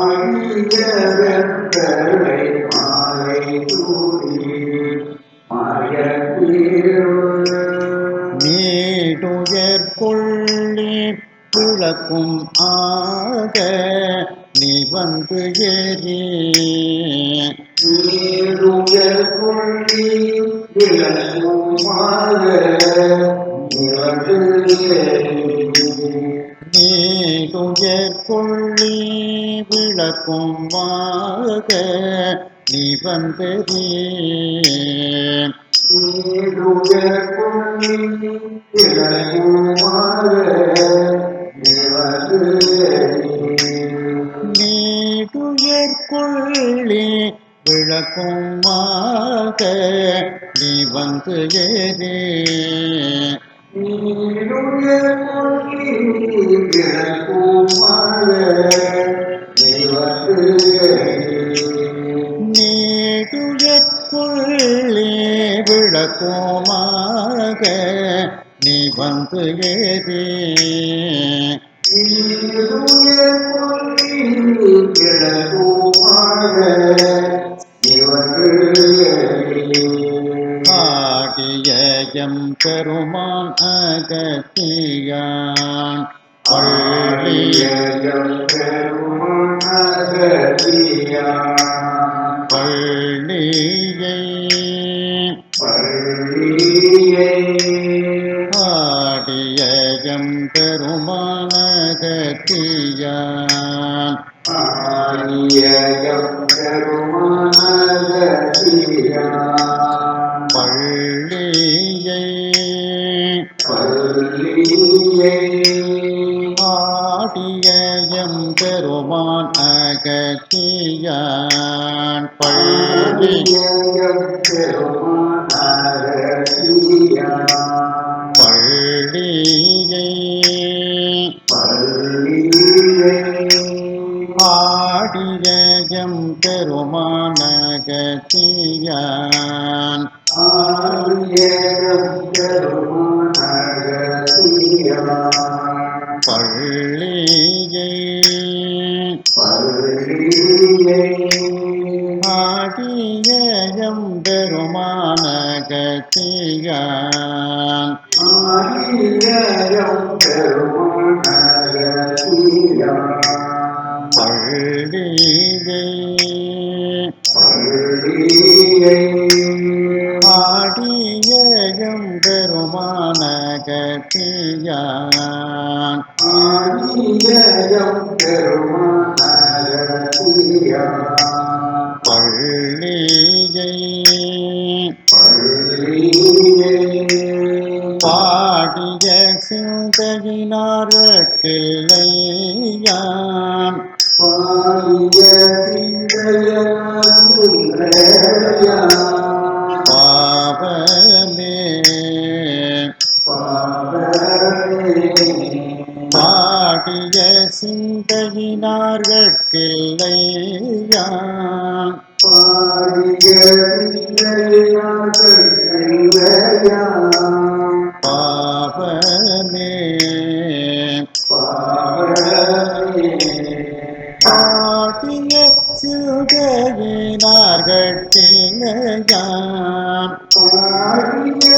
நீடுயர் கொள்ளி விளக்கும் ஆக நீ வந்து ஏறி நீடுயர் கொள்ளி விளக்கும் ஆக நீடுயர் கொள்ளி விளக்கும் ஆக நீ வந்து நீடுயர் கொள்ளி விளக்கும் ஆக நீடுயர் கொள்ளி விளக்குமாக நீ வந்து ஏறி நீடுயர் கொள்ளி விளக்குமாக நீடுயர் கொள்ளி விளக்குமாக நீ வந்து ஏறி ஆடிய எம் பெருமான் அகத்தியான் பள்ளியை ஆடிய எம் பெருமான் அகத்தியான் பள்ளியை ஆடிய எம் பெருமான் அகத்தியான் பள்ளியை ஆடிய எம் பெருமான் அகத்தியான் பள்ளியை ஆடிய எம் பெருமான் அகத்தியான் பள்ளியை ஆடிய எம் பெருமான் அகத்தியான் தில்லையம் பெருமானரசியா பள்ளியை பள்ளியே பாடிய சிந்தையினார்க்கில்லையாம் பாடிய தில்லையா பாவமே பாவமே பாடிய சிந்தையினார்க்கில்லையாம் பாடிய தில்லையா பாவமே பாவமே பாடிய சிந்தையினார்க்கில்லையாம் பாடிய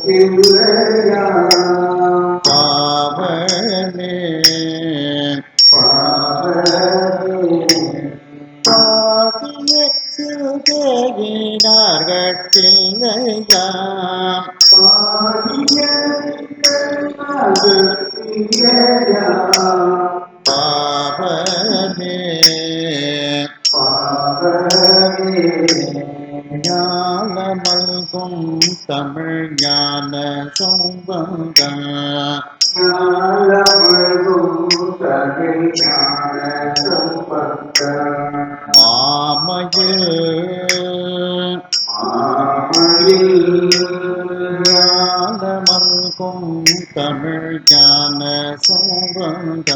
தில்லையா பாவமே பாடிய சிந்தையினார்க்கில்லையாம் பாவமே ஞானமல்கும் தமிழ் ஞான சம்பந்த மாமையில் ஞானமல்கும் தமிழ் ஞான சம்பந்த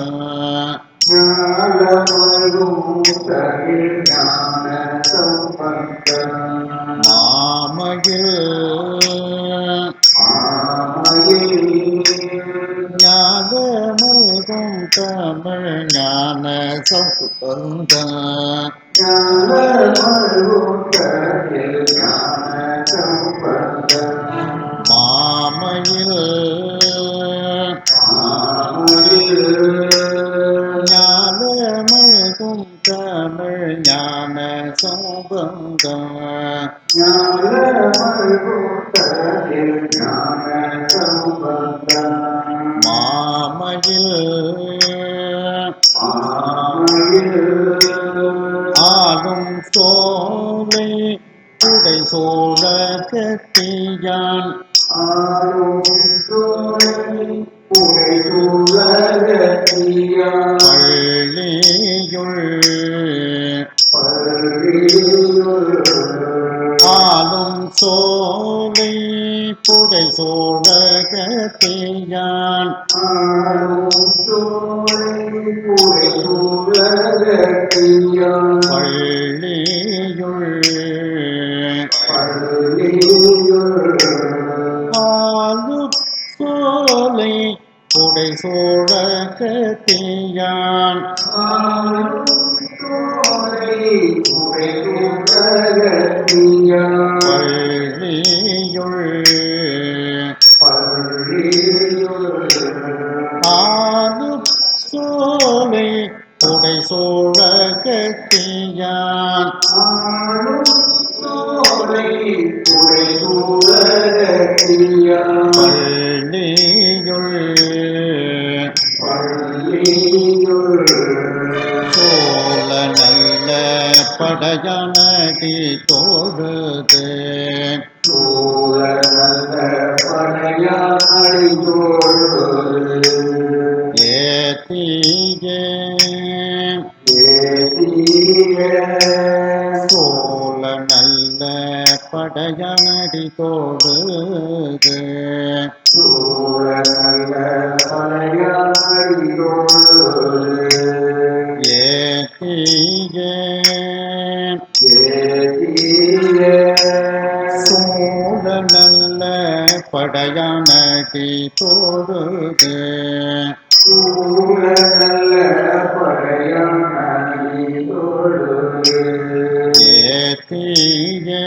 மாமையில் ஞானமல்கும் தமிழ் ஞான சம்பந்த மாமையில் ஞானமல்கும் தமிழ் ஞான சம்பந்த மாமையில் ஆளும் சோலை உடை சோழ கத்தியான் பள்ளியுள் ஆளும் சோலை புடை சோழ கத்தியான் பள்ளியுள் ஆலு சோலை புடை சோழ கத்தியான் பள்ளியுள் ஆலு சோலை புடை சோழ கத்தியான் பள்ளியுள் சோழ நல்ல படையனடி தோடுது ஏத்தியே சோழ நல்ல படையனடி தோடுது ஏத்தியே சோழ நல்ல படையனடி தோடுது ஏத்தியே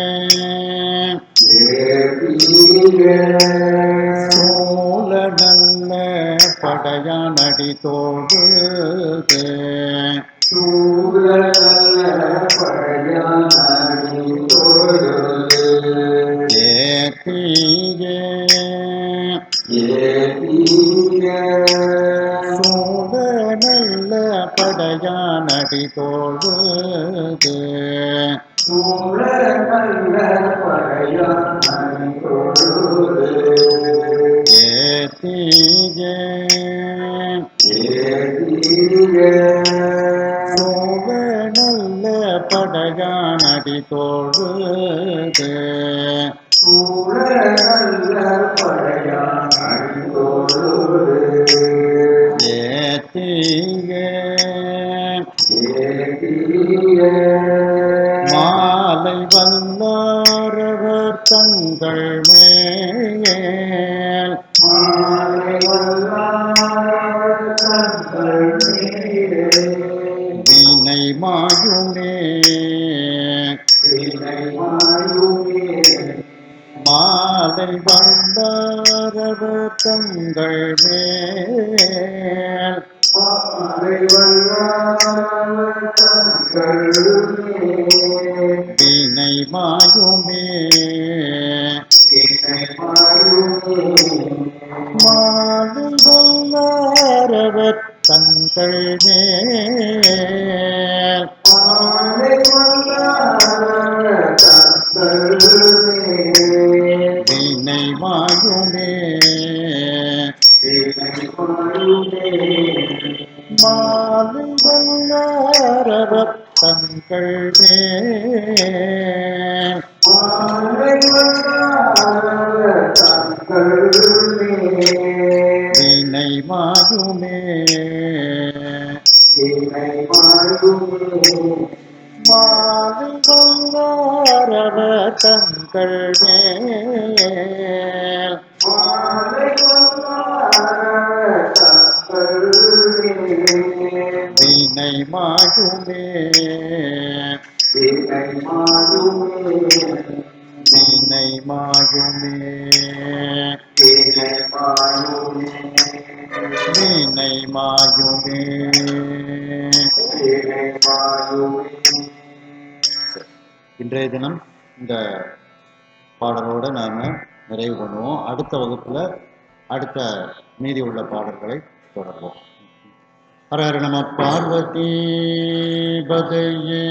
சோழ நல்ல படையனடி தோடுது ஏத்தியே படையானடி தோழுது சூழ நல்ல படையானை தொழுது ஏத்தியே ஏதிய சோழ நல்ல படையானடி தோழுது சூழ நல்ல படையானை தொழுது ஏத்தியே ஏதிய மாலை வல்லாரவர் தங்கள் மேல் மாலை வல்லார் தங்கள் மீதே வினை மாயுமே வினை மாயுமே மாலை வல்லாரவர் தங்கள் மேல் மாலை வல்லார் தங்கள் மீதே வினை மாயுமே வினை மாயுமே மாலை வல்லாரவர் தங்கள் மேல் மாலை வல்லார் தங்கள் மீதே வினை மாயுமே வினை மாயுமே மாலை வல்லாரவர் தங்கள் மேல் மாலை வல்லார் தங்கள் மீதே வினை மாயுமே வினை மாயுமே மாலை வல்லாரவர் தங்கள் மேல் மாலை வல்லார் தங்கள் மீதே வினை மாயுமே வினை மாயுமே வினை மாயுமே வினை மாயுமே வினை மாயுமே. வினை மாயுமே இன்றைய தினம் இந்த பாடலோடு நாம் நிறைவு பண்ணுவோம். அடுத்த வகுப்பில் அடுத்த மீதி உள்ள பாடல்களை தொடர்வோம். ஹர ஹர நம பார்வதி பதையே.